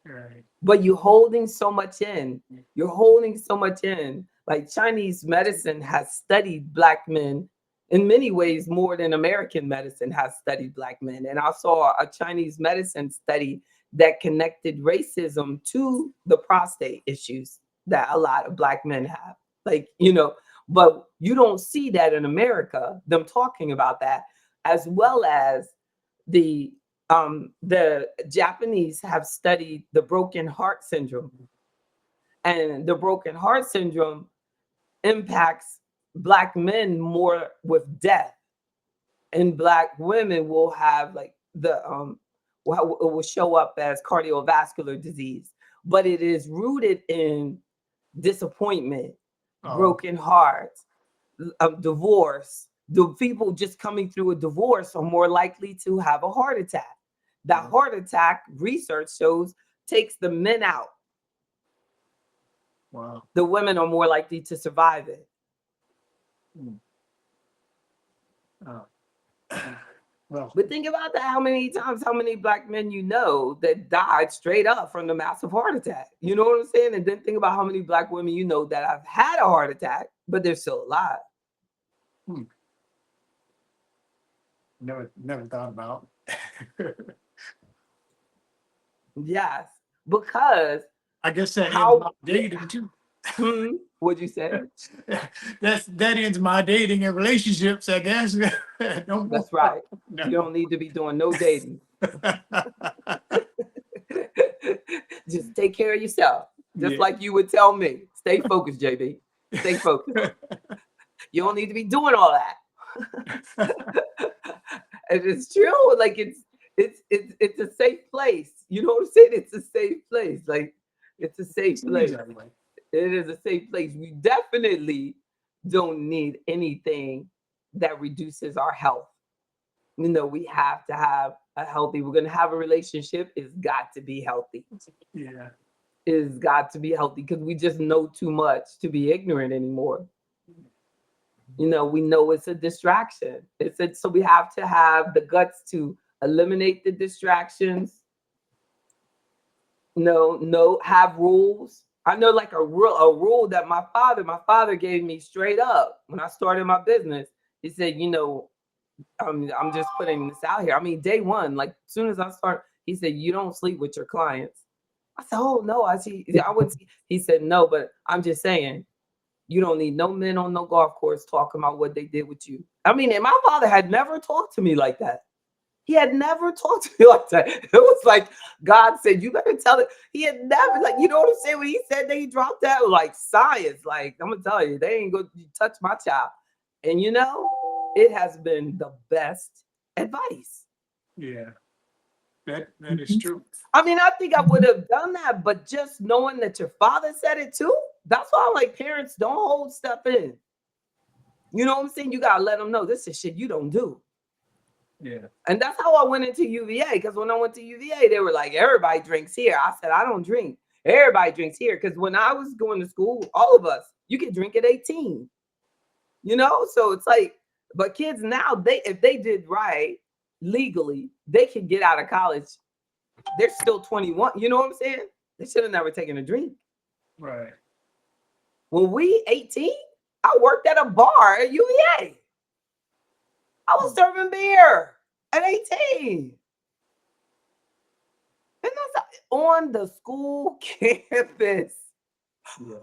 right, But you're holding so much in. You're holding so much in. Like Chinese medicine has studied Black men in many ways more than American medicine has studied Black men. And I saw a Chinese medicine study that connected racism to the prostate issues that a lot of Black men have. But you don't see that in America, them talking about that, as well as the Japanese have studied the broken heart syndrome, and the broken heart syndrome impacts Black men more with death, and Black women will have like it will show up as cardiovascular disease, but it is rooted in disappointment, oh, broken hearts, divorce. The people just coming through a divorce are more likely to have a heart attack. That yeah, heart attack, research shows, takes the men out. wow, The women are more likely to survive it. mm, oh. Well, But think about that, how many Black men that died straight up from the massive heart attack. You know what I'm saying? And then think about how many Black women that have had a heart attack, but they're still alive. hmm, never thought about. Yes, because I guess that ends my how, dating too. what'd you say? That ends my dating and relationships. I guess no more. That's right. You No. don't need to be doing no dating. Just take care of yourself. Just Yeah. like you would tell me. Stay focused, JB. Stay focused. You don't need to be doing all that. And it's true. Like it's a safe place. You know what I'm saying? It's a safe place. Like it's a safe Seems place. that way. It is a safe place. We definitely don't need anything that reduces our health. We have to have a healthy, we're going to have a relationship. It's got to be healthy. Yeah. It's got to be healthy because we just know too much to be ignorant anymore. We know it's a distraction. So we have to have the guts to eliminate the distractions. No, have rules. I know like a rule that my father gave me straight up when I started my business. He said, I'm just putting this out here. I mean, day one, like as soon as I start, he said, you don't sleep with your clients. I said, oh no, I see. I would. He said, no, but I'm just saying, You don't need no men on no golf course talking about what they did with you. I mean, and my father had never talked to me like that. He had never talked to me like that. It was like God said, "You better tell it." He had never, like, you know what I'm saying? When he said that he dropped that, like science. Like, I'm gonna tell you, they ain't gonna touch my child. And it has been the best advice. Yeah. That is Mhm. true. I mean, I think I would Mhm. have done that, but just knowing that your father said it too, that's why I'm like, parents, don't hold stuff in. You know what I'm saying? You gotta let them know this is shit you don't do. Yeah. And that's how I went into UVA. Because when I went to UVA, they were like, everybody drinks here. I said, I don't drink. Everybody drinks here. Because when I was going to school, all of us, you could drink at 18. So it's like, but kids now, they if they did right legally, they could get out of college. They're still 21. You know what I'm saying? They should have never taken a drink. Right. When we 18, I worked at a bar at UVA. I was serving beer at 18. And that's on the school campus. Yeah.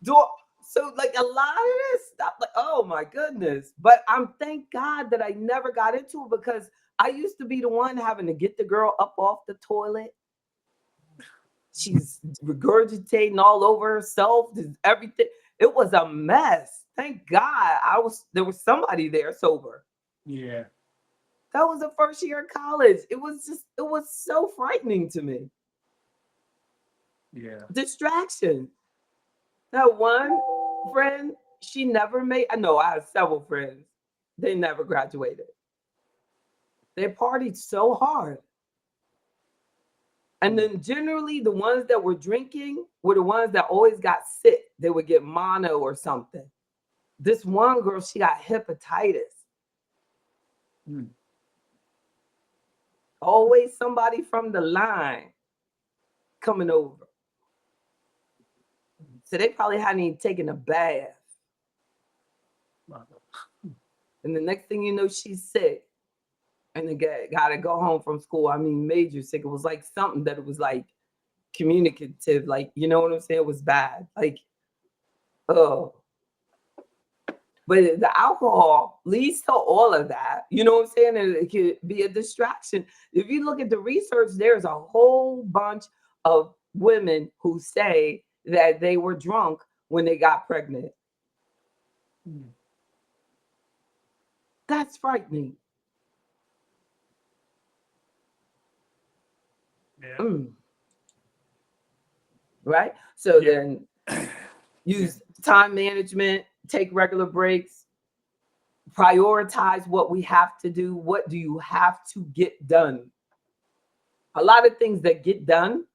Do so like a lot of this stuff, like, oh my goodness. But I'm thank God that I never got into it because I used to be the one having to get the girl up off the toilet. She's regurgitating all over herself, everything. It was a mess. Thank God there was somebody there sober. Yeah. That was the first year of college. It was so frightening to me. Yeah. Distraction. That one friend, she never made. I know I had several friends. They never graduated. They partied so hard. And Mm. then generally the ones that were drinking were the ones that always got sick. They would get mono or something. This one girl, she got hepatitis. Mm. Always somebody from the line coming over. So they probably hadn't even taken a bath. Wow. And the next thing you know, she's sick. And the guy got to go home from school. I mean, major sick. It was like something that it was like communicative. Like, you know what I'm saying? It was bad. Like, oh. But the alcohol leads to all of that. You know what I'm saying? And it could be a distraction. If you look at the research, there's a whole bunch of women who say that they were drunk when they got pregnant. Mm. That's frightening. Yeah. Mm, right? So Yeah. then Yeah. use time management, take regular breaks, prioritize what we have to do. What do you have to get done? A lot of things that get done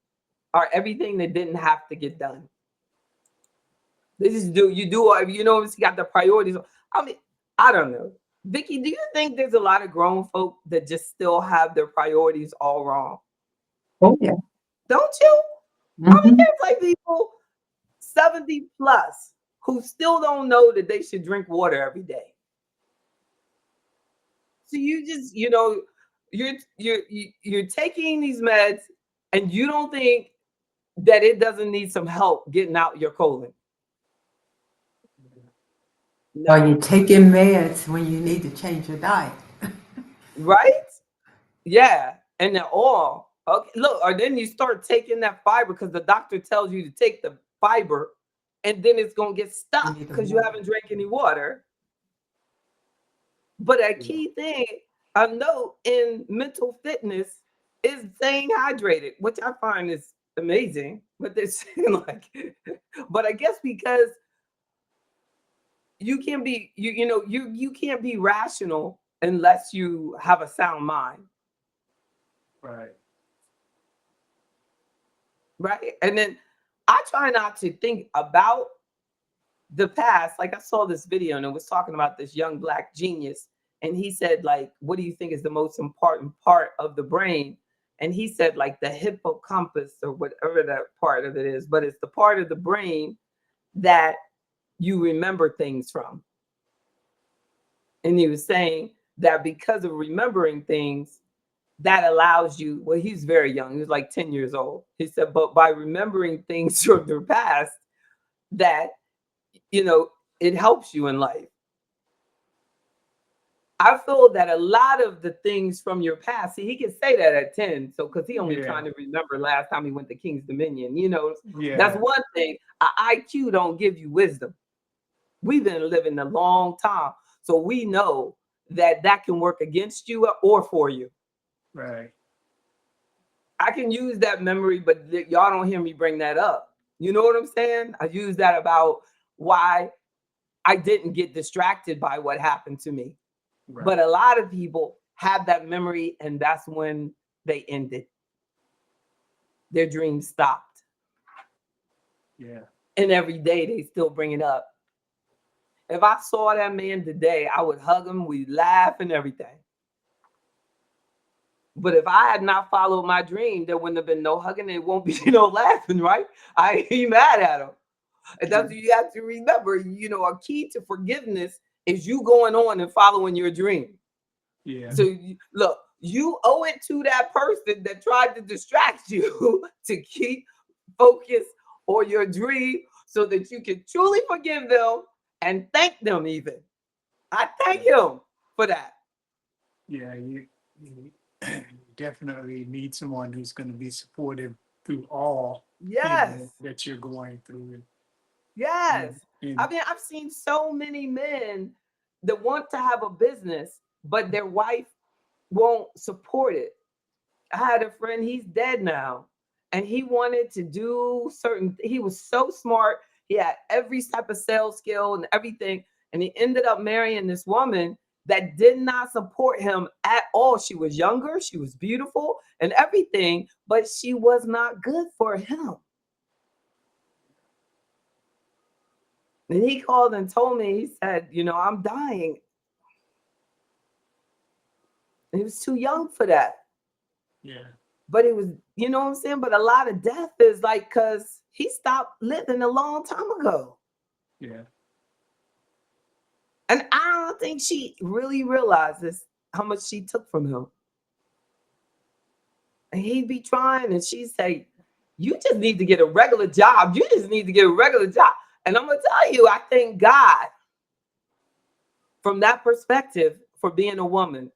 are everything that didn't have to get done. This is do you do it's got the priorities. I mean, I don't know. Vicky, do you think there's a lot of grown folk that just still have their priorities all wrong? Oh, yeah. Don't you? I mean, Hmm. there's like people 70 plus who still don't know that they should drink water every day. So you just, you're taking these meds and you don't think that it doesn't need some help getting out your colon. Are No, you taking meds when you need to change your diet? right? Yeah, and then all okay. Look, or then you start taking that fiber because the doctor tells you to take the fiber, and then it's gonna get You stuck need the because you water. haven't drank any water. But a Yeah. key thing I know in mental fitness is staying hydrated, which I find is amazing. But they're saying like, but I guess because you can be you can't be rational unless you have a sound mind, Right. right? And then I try not to think about the past. Like I saw this video and it was talking about this young black genius, and he said like, what do you think is the most important part of the brain? And he said like the hippocampus or whatever that part of it is, but it's the part of the brain that you remember things from. And he was saying that because of remembering things, that allows you, well, he's very young, he was like 10 years old. He said, but by remembering things from the past, that it helps you in life. I feel that a lot of the things from your past, see, he can say that at 10. So, because he only Yeah. trying to remember last time he went to King's Dominion, you know, that's Yeah. one thing. A IQ don't give you wisdom. We've been living a long time. So we know that that can work against you or for you. Right. I can use that memory, but y'all don't hear me bring that up. You know what I'm saying? I use that about why I didn't get distracted by what happened to me. But Right. a lot of people have that memory, and that's when they ended. Their dreams stopped. Yeah. And every day they still bring it up. If I saw that man today, I would hug him, we laugh and everything. But if I had not followed my dream, there wouldn't have been no hugging. It won't be no laughing, right? I ain't mad at him. And that's what you have to remember. A key to forgiveness is you going on and following your dream. Yeah. So look, you owe it to that person that tried to distract you to keep focus on your dream so that you can truly forgive them and thank them even. I thank Yeah. him for that. Yeah. You definitely need someone who's going to be supportive through all, Yes. that you're going through. And, Yes. I and mean, I've seen so many men that want to have a business, but their wife won't support it. I had a friend, he's dead now, and he wanted to do he was so smart. He had every type of sales skill and everything. And he ended up marrying this woman that did not support him at all. She was younger, she was beautiful and everything, but she was not good for him. And he called and told me, he said, I'm dying. And he was too young for that. yeah. But it was, you know what I'm saying? But a lot of death is like, because he stopped living a long time ago. Yeah. And I don't think she really realizes how much she took from him. And he'd be trying, and she'd say, you just need to get a regular job. You just need to get a regular job. And I'm going to tell you, I thank God from that perspective for being a woman.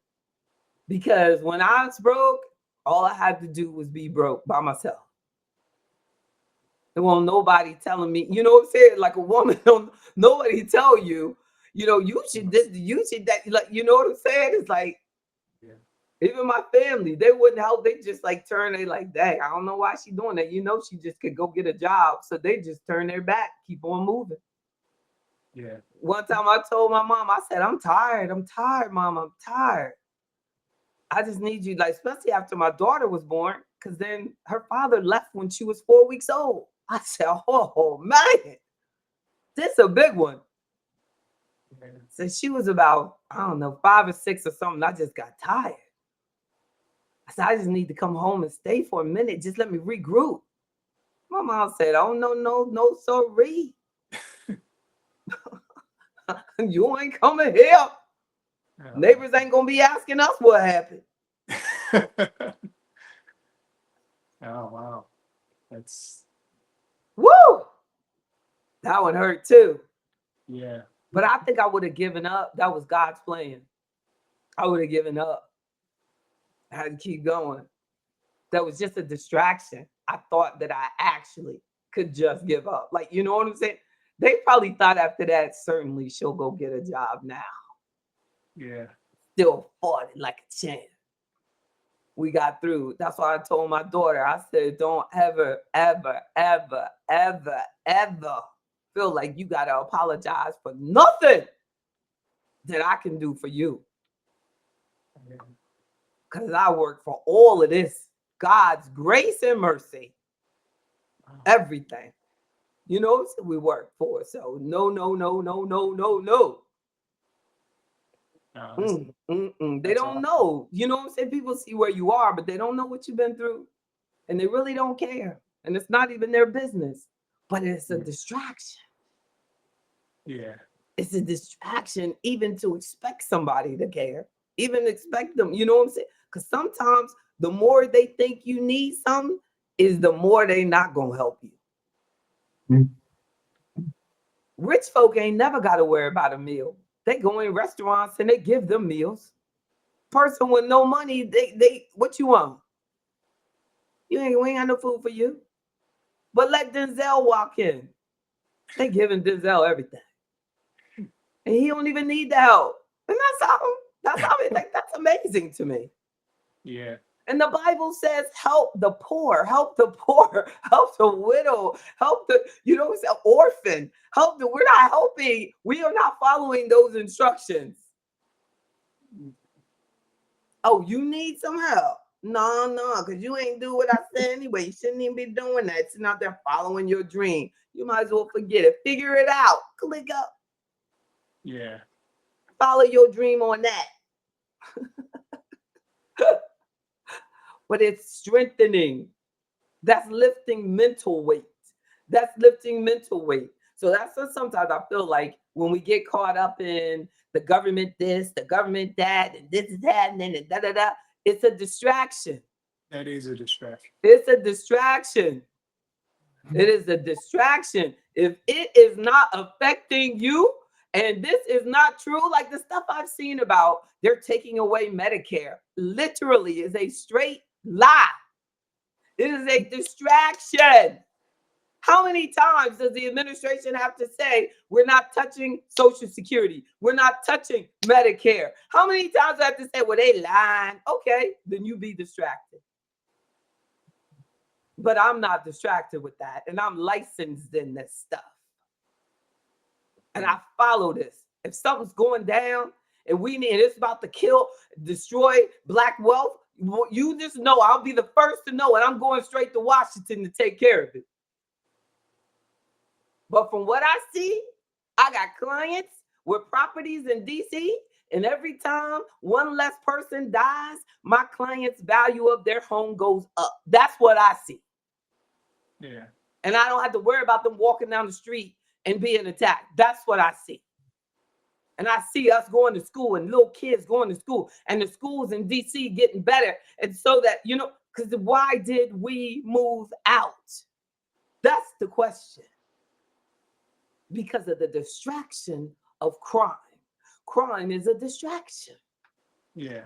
Because when I was broke, all I had to do was be broke by myself. There won't nobody telling me, you know what I'm saying? Like a woman, don't nobody tell you, you should this, you should that. Like, you know what I'm saying? It's like, Yeah. even my family, they wouldn't help. They just like turn, they like, dang, I don't know why she doing that. She just could go get a job. So they just turn their back, keep on moving. Yeah. One time I told my mom, I said, I'm tired. I'm tired, mom. I'm tired. I just need you, like, especially after my daughter was born, because then her father left when she was 4 weeks old. I said, oh man, this is a big one. Yeah. So she was about, I don't know, 5 or 6 or something. I just got tired. I said, I just need to come home and stay for a minute. Just let me regroup. My mom said, oh, no, no, no, sorry. You ain't coming here. Oh. Neighbors ain't going to be asking us what happened. Oh wow. That's Woo! That one hurt too. yeah. But I think I would have given up. That was God's plan. I would have given up. I had to keep going. That was just a distraction. I thought that I actually could just give up. Like, you know what I'm saying? They probably thought after that, certainly she'll go get a job now. Yeah. Still fought it like a champ. We got through. That's why I told my daughter, I said, don't ever, ever, ever, ever, ever feel like you got to apologize for nothing that I can do for you. Yeah. Because I work for all of this. God's grace and mercy, Wow. everything. We work for. So no, no, no, no, no, no, no. No, They that's don't awesome. know. You know what I'm saying? People see where you are, but they don't know what you've been through. And they really don't care. And it's not even their business. But it's a Yeah. distraction. Yeah. It's a distraction even to expect somebody to care. Even expect them. You know what I'm saying? Because sometimes the more they think you need something, is the more they not gonna help you. Rich folk ain't never got to worry about a meal. They go in restaurants and they give them meals. Person with no money, they what you want? We ain't got no food for you. But let Denzel walk in. They giving Denzel everything. And he don't even need the help. And that's how it like that's amazing to me. Yeah. And the Bible says, help the poor, help the poor, help the widow, help the, it's an orphan, we're not helping. We are not following those instructions. Oh, you need some help. No, because you ain't do what I said anyway. You shouldn't even be doing that. Sitting out there following your dream. You might as well forget it. Figure it out. Click up. Yeah. Follow your dream on that. But it's strengthening. That's lifting mental weight. That's lifting mental weight. So that's what sometimes I feel like when we get caught up in the government this, the government that, and this is that, and then da da da. It's a distraction. That is a distraction. It's a distraction. It is a distraction. If it is not affecting you, and this is not true, like the stuff I've seen about they're taking away Medicare, literally is a straight lie. It is a distraction. How many times does the administration have to say, we're not touching Social Security? We're not touching Medicare? How many times do I have to say, well, they lying? Okay, then you be distracted. But I'm not distracted with that. And I'm licensed in this stuff. And I follow this. If something's going down and it's about to destroy Black wealth, you just know I'll be the first to know. And I'm going straight to Washington to take care of it. But from what I see, I got clients with properties in DC, and every time one less person dies, my client's value of their home goes up. That's what I see. Yeah. And I don't have to worry about them walking down the street and being attacked. That's what I see. And I see us going to school and little kids going to school and the schools in DC getting better. And so that, because why did we move out? That's the question. Because of the distraction of crime. Crime is a distraction. Yeah.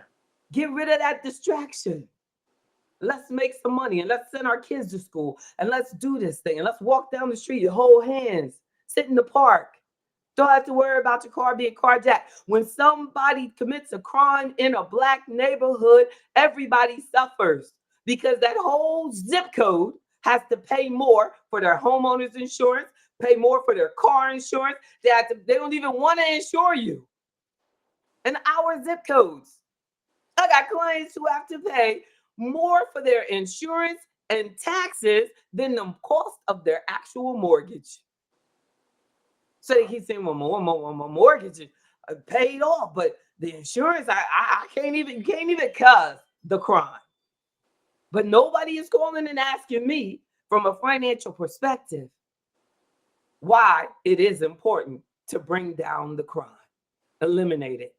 Get rid of that distraction. Let's make some money and let's send our kids to school and let's do this thing and let's walk down the street, hold hands, sit in the park. Don't have to worry about your car being carjacked. When somebody commits a crime in a Black neighborhood, everybody suffers because that whole zip code has to pay more for their homeowner's insurance, pay more for their car insurance. They don't even want to insure you. And our zip codes. I got clients who have to pay more for their insurance and taxes than the cost of their actual mortgage. So they keep saying, well, my mortgage is paid off, but the insurance, I can't even cause the crime. But nobody is calling and asking me from a financial perspective why it is important to bring down the crime, eliminate it.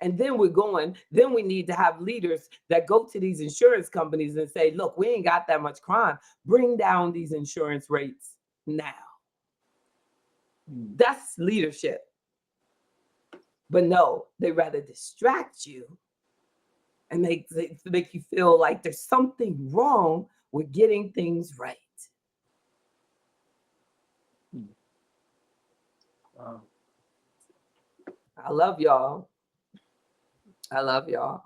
And then we need to have leaders that go to these insurance companies and say, look, we ain't got that much crime. Bring down these insurance rates now. That's leadership. But no, they rather distract you and they make you feel like there's something wrong with getting things right. Wow. I love y'all. I love y'all.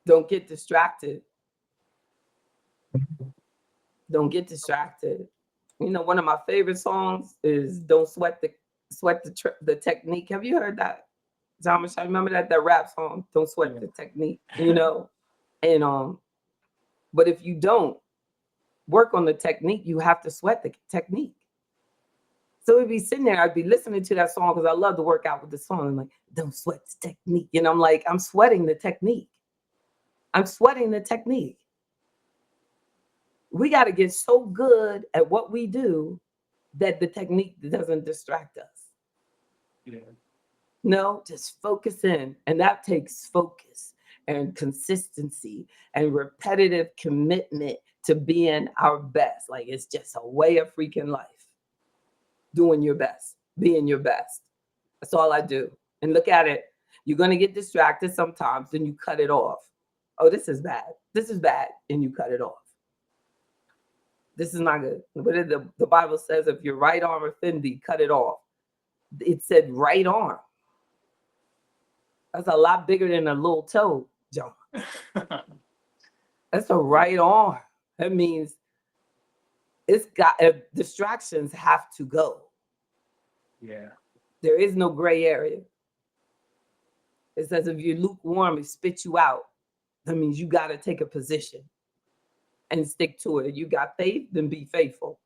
Don't get distracted. Don't get distracted. One of my favorite songs is "Don't Sweat the Technique." Have you heard that? Thomas, I remember that rap song, "Don't Sweat the Technique." And but if you don't work on the technique, you have to sweat the technique. So we'd be sitting there, I'd be listening to that song because I love to work out with the song. I'm like, don't sweat the technique. And I'm like, I'm sweating the technique. I'm sweating the technique. We got to get so good at what we do that the technique doesn't distract us. Yeah. No, just focus in. And that takes focus and consistency and repetitive commitment to being our best. Like it's just a way of freaking life. Doing your best. being your best. That's all I do. And look at it. You're going to get distracted sometimes, then you cut it off. Oh, this is bad. This is bad. And you cut it off. This is not good. What did the Bible says, if your right arm offend thee, cut it off. It said right arm. That's a lot bigger than a little toe, John. That's a right arm. That means it's got distractions have to go. Yeah. There is no gray area. It says if you're lukewarm, it spits you out. That means you got to take a position and stick to it. If you got faith, then be faithful.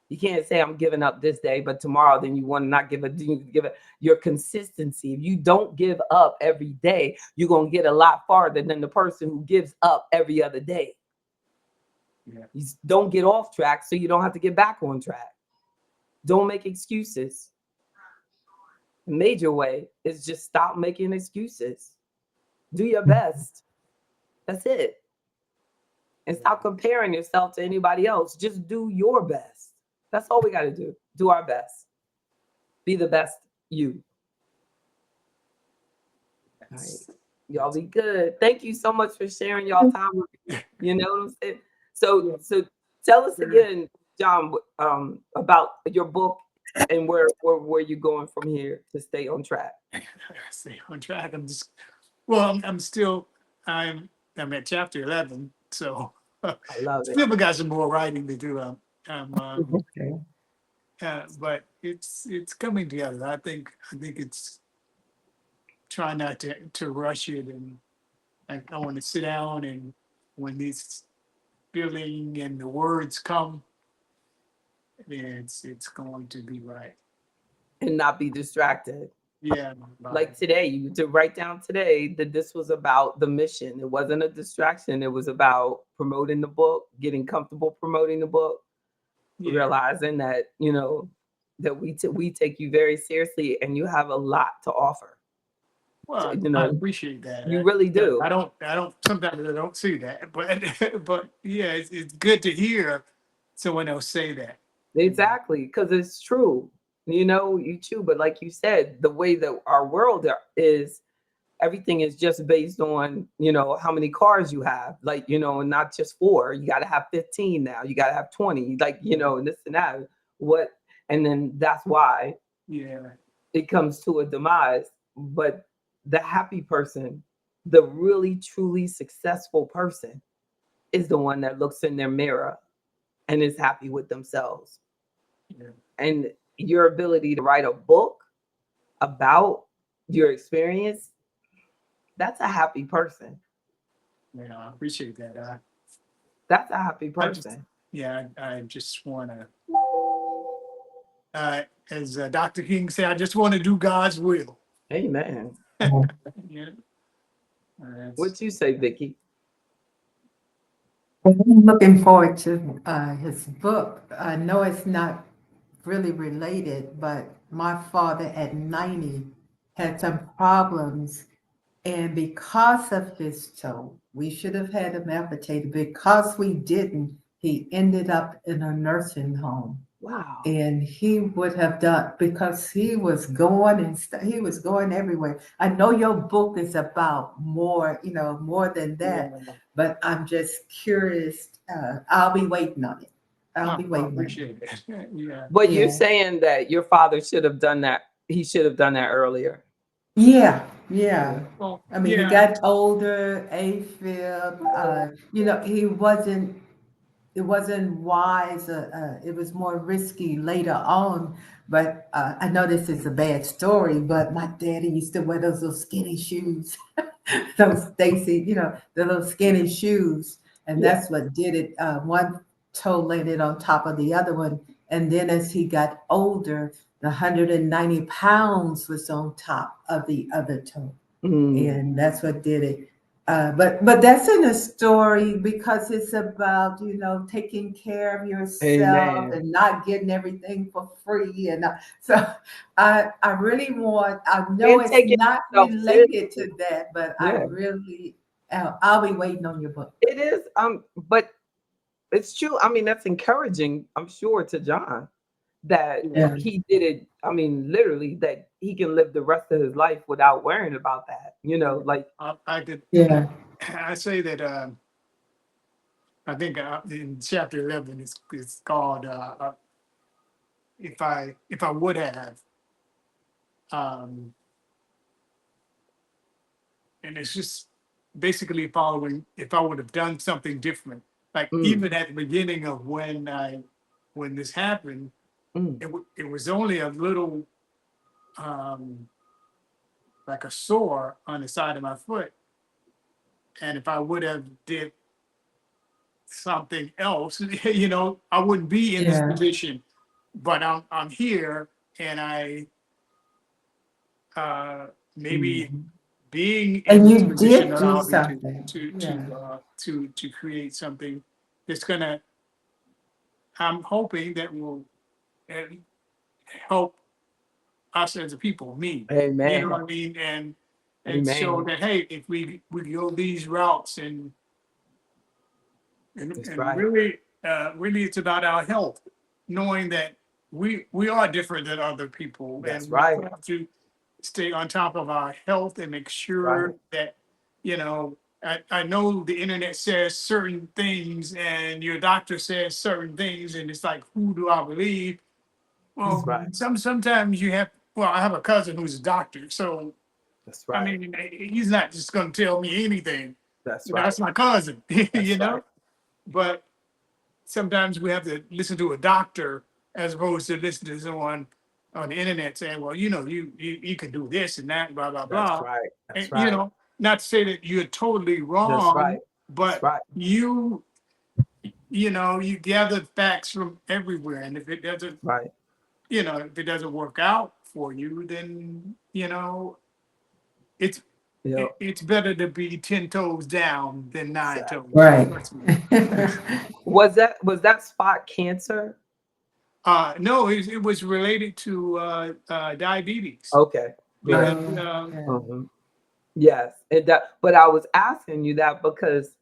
You can't say I'm giving up this day, but tomorrow then you want to not give it. Your consistency. If you don't give up every day, you're gonna get a lot farther than the person who gives up every other day. Yeah. You don't get off track, so you don't have to get back on track. Don't make excuses. The major way is just stop making excuses. Do your best. That's it. And stop comparing yourself to anybody else. Just do your best. That's all we got to do. Do our best. Be the best you. All right. Y'all be good. Thank you so much for sharing y'all time. You know what I'm saying? So tell us again, John, about your book and where you're going from here to stay on track. Stay on track. I'm still, I'm at chapter 11, so I love it. still got some more writing to do. Okay. But it's coming together. I think it's try not to rush it, and I want to sit down, and when this feeling and the words come, it's going to be right. And not be distracted. Yeah. Like today, you to write down today that this was about the mission. It wasn't a distraction. It was about promoting the book, getting comfortable promoting the book, Yeah. realizing that, that we take you very seriously and you have a lot to offer. Well, You I know, appreciate that. you really do. I don't. Sometimes I don't see that, but yeah, it's good to hear someone else say that. Exactly, because it's true. You too. But like you said, the way that our world is, everything is just based on, how many cars you have. Like, not just four. You got to have 15 now. You got to have 20. Like, and this and that. And then that's why Yeah. it comes to a demise. But the happy person, the really truly successful person, is the one that looks in their mirror and is happy with themselves. Yeah. And your ability to write a book about your experience, that's a happy person. Yeah, I appreciate that. That's a happy person. I just want to, as Dr. King said, I just want to do God's will. Amen. Yeah. What you say, Vicky? I'm looking forward to his book. I know it's not really related, but my father at 90 had some problems. And because of his toe, we should have had him amputated. Because we didn't, he ended up in a nursing home. Wow. And he would have done because he was going he was going everywhere. I know your book is about more, more than that, but I'm just curious. I'll be waiting on it. I'll be I waiting on it. appreciate it. Yeah. But you're Yeah. saying that your father should have done that. He should have done that earlier. Yeah, yeah. Well, I mean, he got older, AFib. It wasn't wise. It was more risky later on. But I know this is a bad story, but my daddy used to wear those little skinny shoes, those Stacy, the little skinny shoes, and Yeah. that's what did it. One toe landed on top of the other one, and then as he got older, the 190 pounds was on top of the other toe, Mm. and that's what did it. But that's in a story because it's about taking care of yourself Amen. and not getting everything for free, and so I really want. I know And it's taking not yourself related seriously. to that, but I Yeah. really I'll be waiting on your book. It is. But it's true. I mean, that's encouraging, I'm sure, to John. that Yeah. he did it. I mean, literally, that he can live the rest of his life without worrying about that. Like I could Yeah. I say that I think in chapter 11 it's called if I would have um, and it's just basically following if I would have done something different. Like mm, even at the beginning of when this happened, mm, it was only a little um, like a sore on the side of my foot, and if I would have did something else, I wouldn't be in this Yeah. position. But I'm here, and I uh, maybe mhm. being in And this you position did do allowed me something. Yeah. to create something that's gonna. I'm hoping that will uh, help us as a people, me. You know Amen. what I mean, and show Amen. that hey, if we go these routes That's and right. really it's about our health, knowing that we are different than other people, That's and we right. have to stay on top of our health and make Right. sure that you know I know the internet says certain things and your doctor says certain things, and it's like, who do I believe? That's Well, right. Mhm. sometimes you have. Well, I have a cousin who's a doctor, so That's I right. mean, he's not just going to tell me anything. That's right. That's my cousin, That's right. But sometimes we have to listen to a doctor as opposed to listen to someone on the internet saying, well, you can do this and that, blah, blah, That's blah. right. And, That's right. not to say that you're totally That's right. wrong, That's but right. you gather facts from everywhere. And if it doesn't, Right. if it doesn't work out for you, then, it's, Yeah. it's better to be 10 toes down than nine Exactly. toes. Right. Trust me. Was that spot cancer? No, it was related to diabetes. Okay. Good. And Okay. Mhm. Yes. But I was asking you that because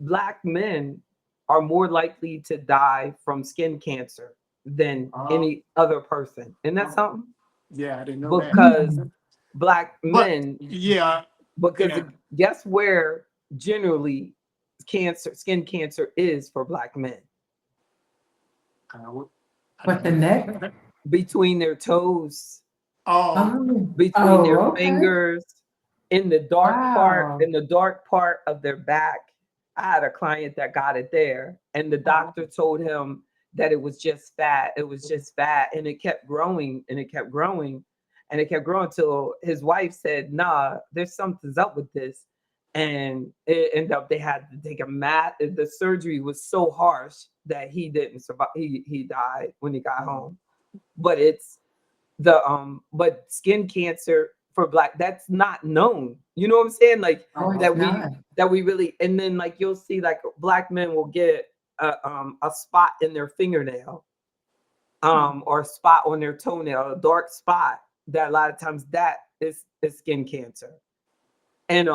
Black men are more likely to die from skin cancer than uh, any other person. Isn't that uh, something? yeah, I didn't know that. Because Mm. Black But men, yeah, because yeah. guess where generally skin cancer is for Black men? Uh, I What, don't the neck? know. Between their toes, Oh, Oh. between their Oh, okay. fingers, Wow. in the dark part of their back. I had a client that got it there, and the oh, doctor told him that it was just fat. It was just fat, and it kept growing, and it kept growing, and it kept growing till his wife said, "Nah, there's something's up with this." And it ended up they had to take a mat. The surgery was so harsh that he didn't survive. He died when he got oh, home. But it's but skin cancer for Black, that's not known. You know what I'm saying? Like Oh, it's that we not. that we really, and then like you'll see like Black men will get a spot in their fingernail, or a spot on their toenail, a dark spot, that a lot of times that is skin cancer. And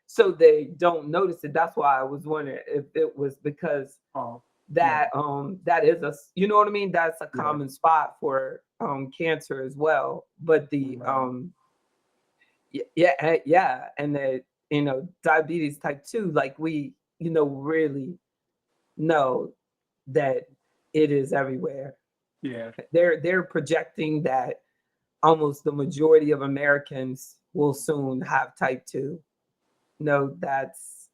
so they don't notice it. That's why I was wondering if it was because oh, yeah, that is you know what I mean, that's a yeah, common spot for cancer as well. But the right. yeah, yeah, and the diabetes type 2, like we really know that it is everywhere. Yeah, They're projecting that almost the majority of Americans will soon have type 2. No, that's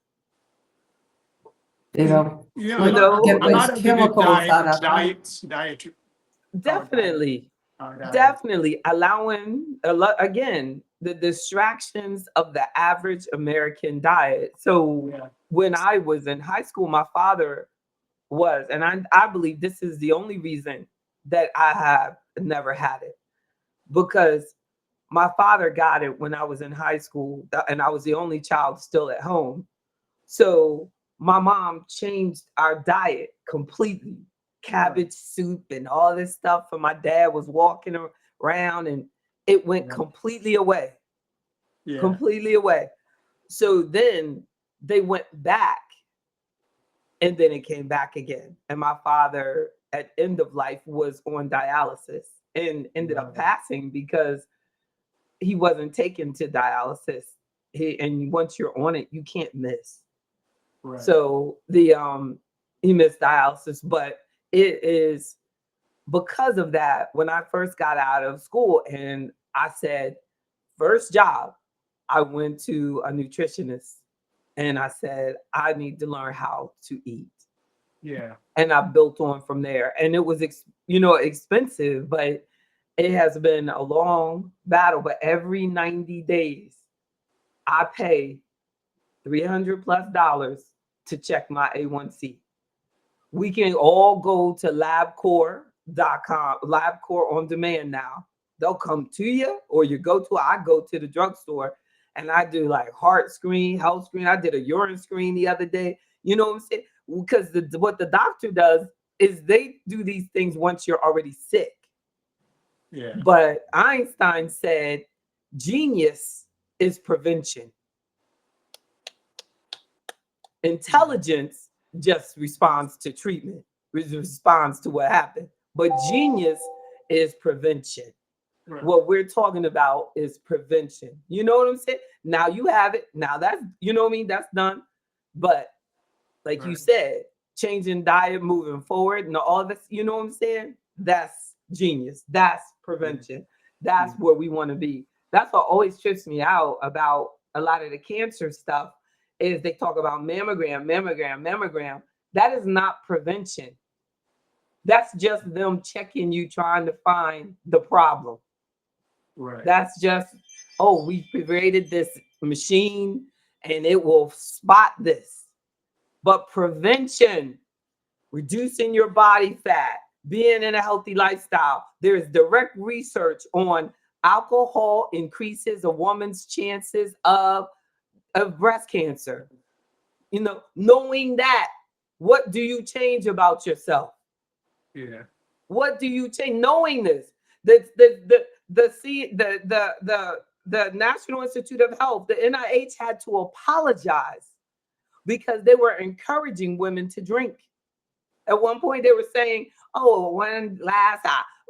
They don't A you lot, get know a lot those of it is chemicals out of them. dietary, diet, definitely. diet. Definitely allowing a lot, again, the distractions of the average American diet. So Yeah, when I was in high school, my father was, and I believe this is the only reason that I have never had it, because my father got it when I was in high school, and I was the only child still at home. So my mom changed our diet completely. right. Cabbage soup and all this stuff. And my dad was walking around, and it went Yeah, completely away. yeah, Completely away. So then they went back, and then it came back again. And my father at end of life was on dialysis and ended up passing because he wasn't taken to dialysis. And once you're on it, you can't miss. Right. So he missed dialysis, but it is because of that. When I first got out of school, and I said, first job, I went to a nutritionist, and I said, I need to learn how to eat. Yeah. And I built on from there. And it was, expensive, but it has been a long battle. But every 90 days, I pay $300+ to check my A1C. We can all go to labcore.com, LabCore on demand now. They'll come to you, or I go to the drugstore and I do like heart screen, health screen. I did a urine screen the other day. You know what I'm saying? Because what the doctor does is they do these things once you're already sick. Yeah. But Einstein said genius is prevention. Intelligence just responds to treatment, responds to what happened. But genius is prevention. Right. What we're talking about is prevention. You know what I'm saying? Now you have it. Now that's, you know what I mean? That's done. But like you Right. said, changing diet, moving forward, and all this, you know what I'm saying? That's genius. That's prevention. That's where we want to be. That's what always trips me out about a lot of the cancer stuff is they talk about mammogram, mammogram, mammogram. That is not prevention. That's just them checking you, trying to find the problem. Right. That's just, oh, we created this machine and it will spot this. But prevention, reducing your body fat, being in a healthy lifestyle, there's direct research on alcohol increases a woman's chances of breast cancer. Knowing that, what do you change about yourself? Yeah. What do you change? Knowing this, the National Institute of Health, the NIH had to apologize because they were encouraging women to drink. At one point, they were saying, "Oh, one glass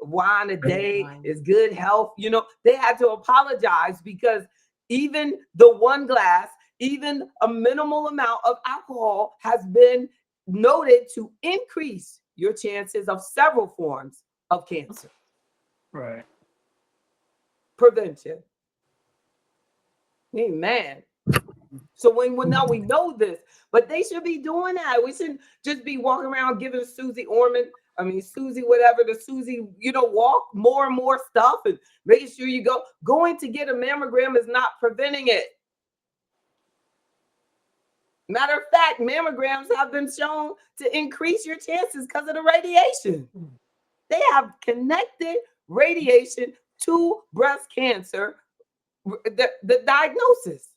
of wine a day is good health." They had to apologize because even the one glass, even a minimal amount of alcohol, has been noted to increase your chances of several forms of cancer. Right. Prevention. Amen. So now we know this, but they should be doing that. We shouldn't just be walking around giving Susie, whatever, the Susie, walk more and more stuff and making sure you go. Going to get a mammogram is not preventing it. Matter of fact, mammograms have been shown to increase your chances because of the radiation. They have connected radiation to breast cancer, the diagnosis.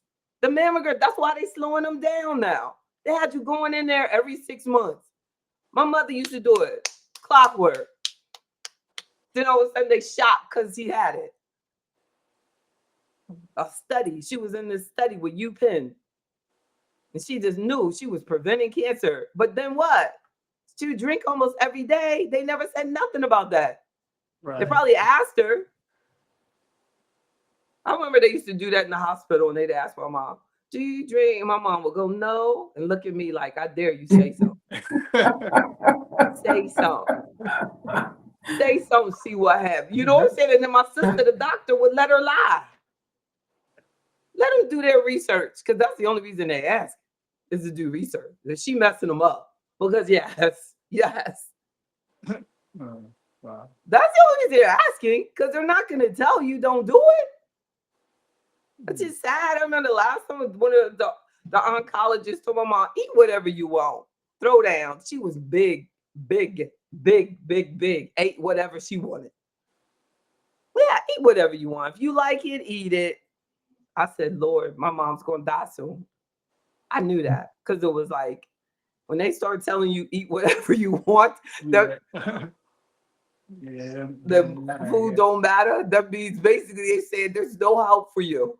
The mammogram, that's why they're slowing them down now. They had you going in there every 6 months. My mother used to do it, clockwork. Then all of a sudden they shot because he had it. A study. She was in this study with UPenn. And she just knew she was preventing cancer. But then what? She would drink almost every day. They never said nothing about that. Right. They probably asked her. I remember they used to do that in the hospital, and they'd ask my mom, "Do you drink?" And my mom would go, "No," and look at me like, "I dare you say so." Say something. Say something, see what happens. You know what I'm saying? And then my sister, the doctor, would let her lie. Let them do their research, because that's the only reason they ask is to do research. Is she messing them up? Because yes. Oh, wow. That's the only reason they're asking, because they're not going to tell you don't do it. It's just sad. I remember the last time one of the oncologists told my mom, "Eat whatever you want. Throw down." She was big, big, big, big, big. Ate whatever she wanted. Yeah, eat whatever you want. If you like it, eat it. I said, Lord, my mom's going to die soon. I knew that because it was like when they start telling you eat whatever you want, Yeah. the food don't matter. That means basically they said there's no help for you.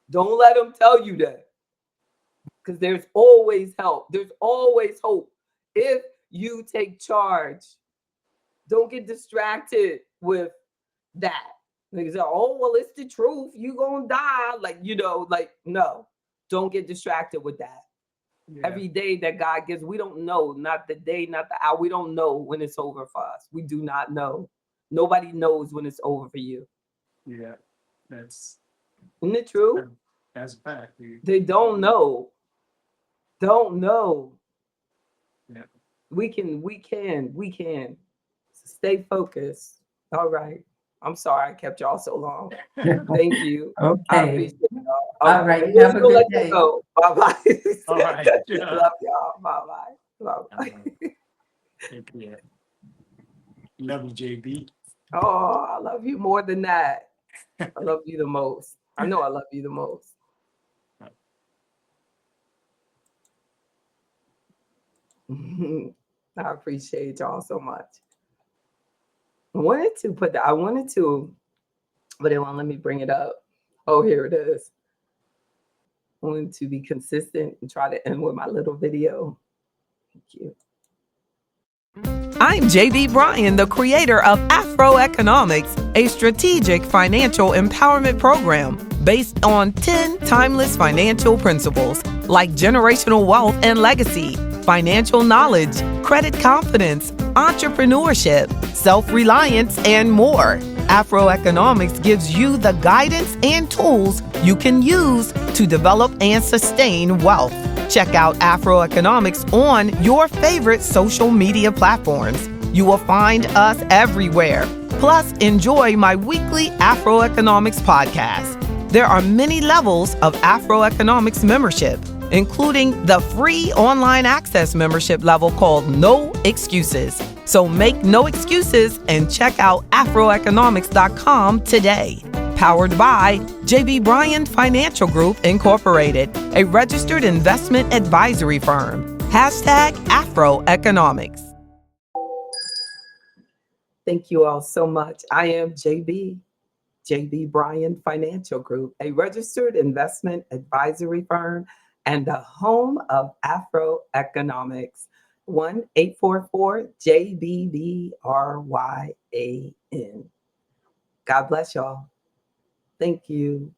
Don't let them tell you that, because there's always help. There's always hope. if you take charge. Don't get distracted with that. Niggas say, oh, well, it's the truth. You gonna die. Like, like, no. Don't get distracted with that. Yeah. Every day that God gives, we don't know, not the day, not the hour. We don't know when it's over for us. We do not know. Nobody knows when it's over for you. Yeah. That's Isn't it true? that's a fact. Dude. They don't know. Don't know. Yeah. We can. Stay focused. All right. I'm sorry I kept y'all so long. Thank you. I Okay. appreciate y'all. All right. Have a good day. Bye bye. All right. Love y'all. Bye bye. Bye bye. Take care. Love you, JB. Oh, I love you more than that. I love you the most. I know I love you the most. I appreciate y'all so much. I wanted to, but they won't let me bring it up. Oh, here it is. I wanted to be consistent and try to end with my little video. Thank you. I'm JB Bryan, the creator of Afro Economics, a strategic financial empowerment program based on 10 timeless financial principles like generational wealth and legacy, financial knowledge, credit confidence, entrepreneurship, self-reliance, and more. Afro Economics gives you the guidance and tools you can use to develop and sustain wealth. Check out Afro Economics on your favorite social media platforms. You will find us everywhere. Plus, enjoy my weekly Afro Economics podcast. There are many levels of Afro Economics membership, including the free online access membership level called No Excuses. So make no excuses and check out afroeconomics.com today. Powered by JB Bryan Financial Group Incorporated, a registered investment advisory firm. #AfroEconomics. Thank you all so much. I am JB Bryan Financial Group, a registered investment advisory firm and the home of Afro Economics. 1-844-JBBRYAN. God bless y'all. Thank you.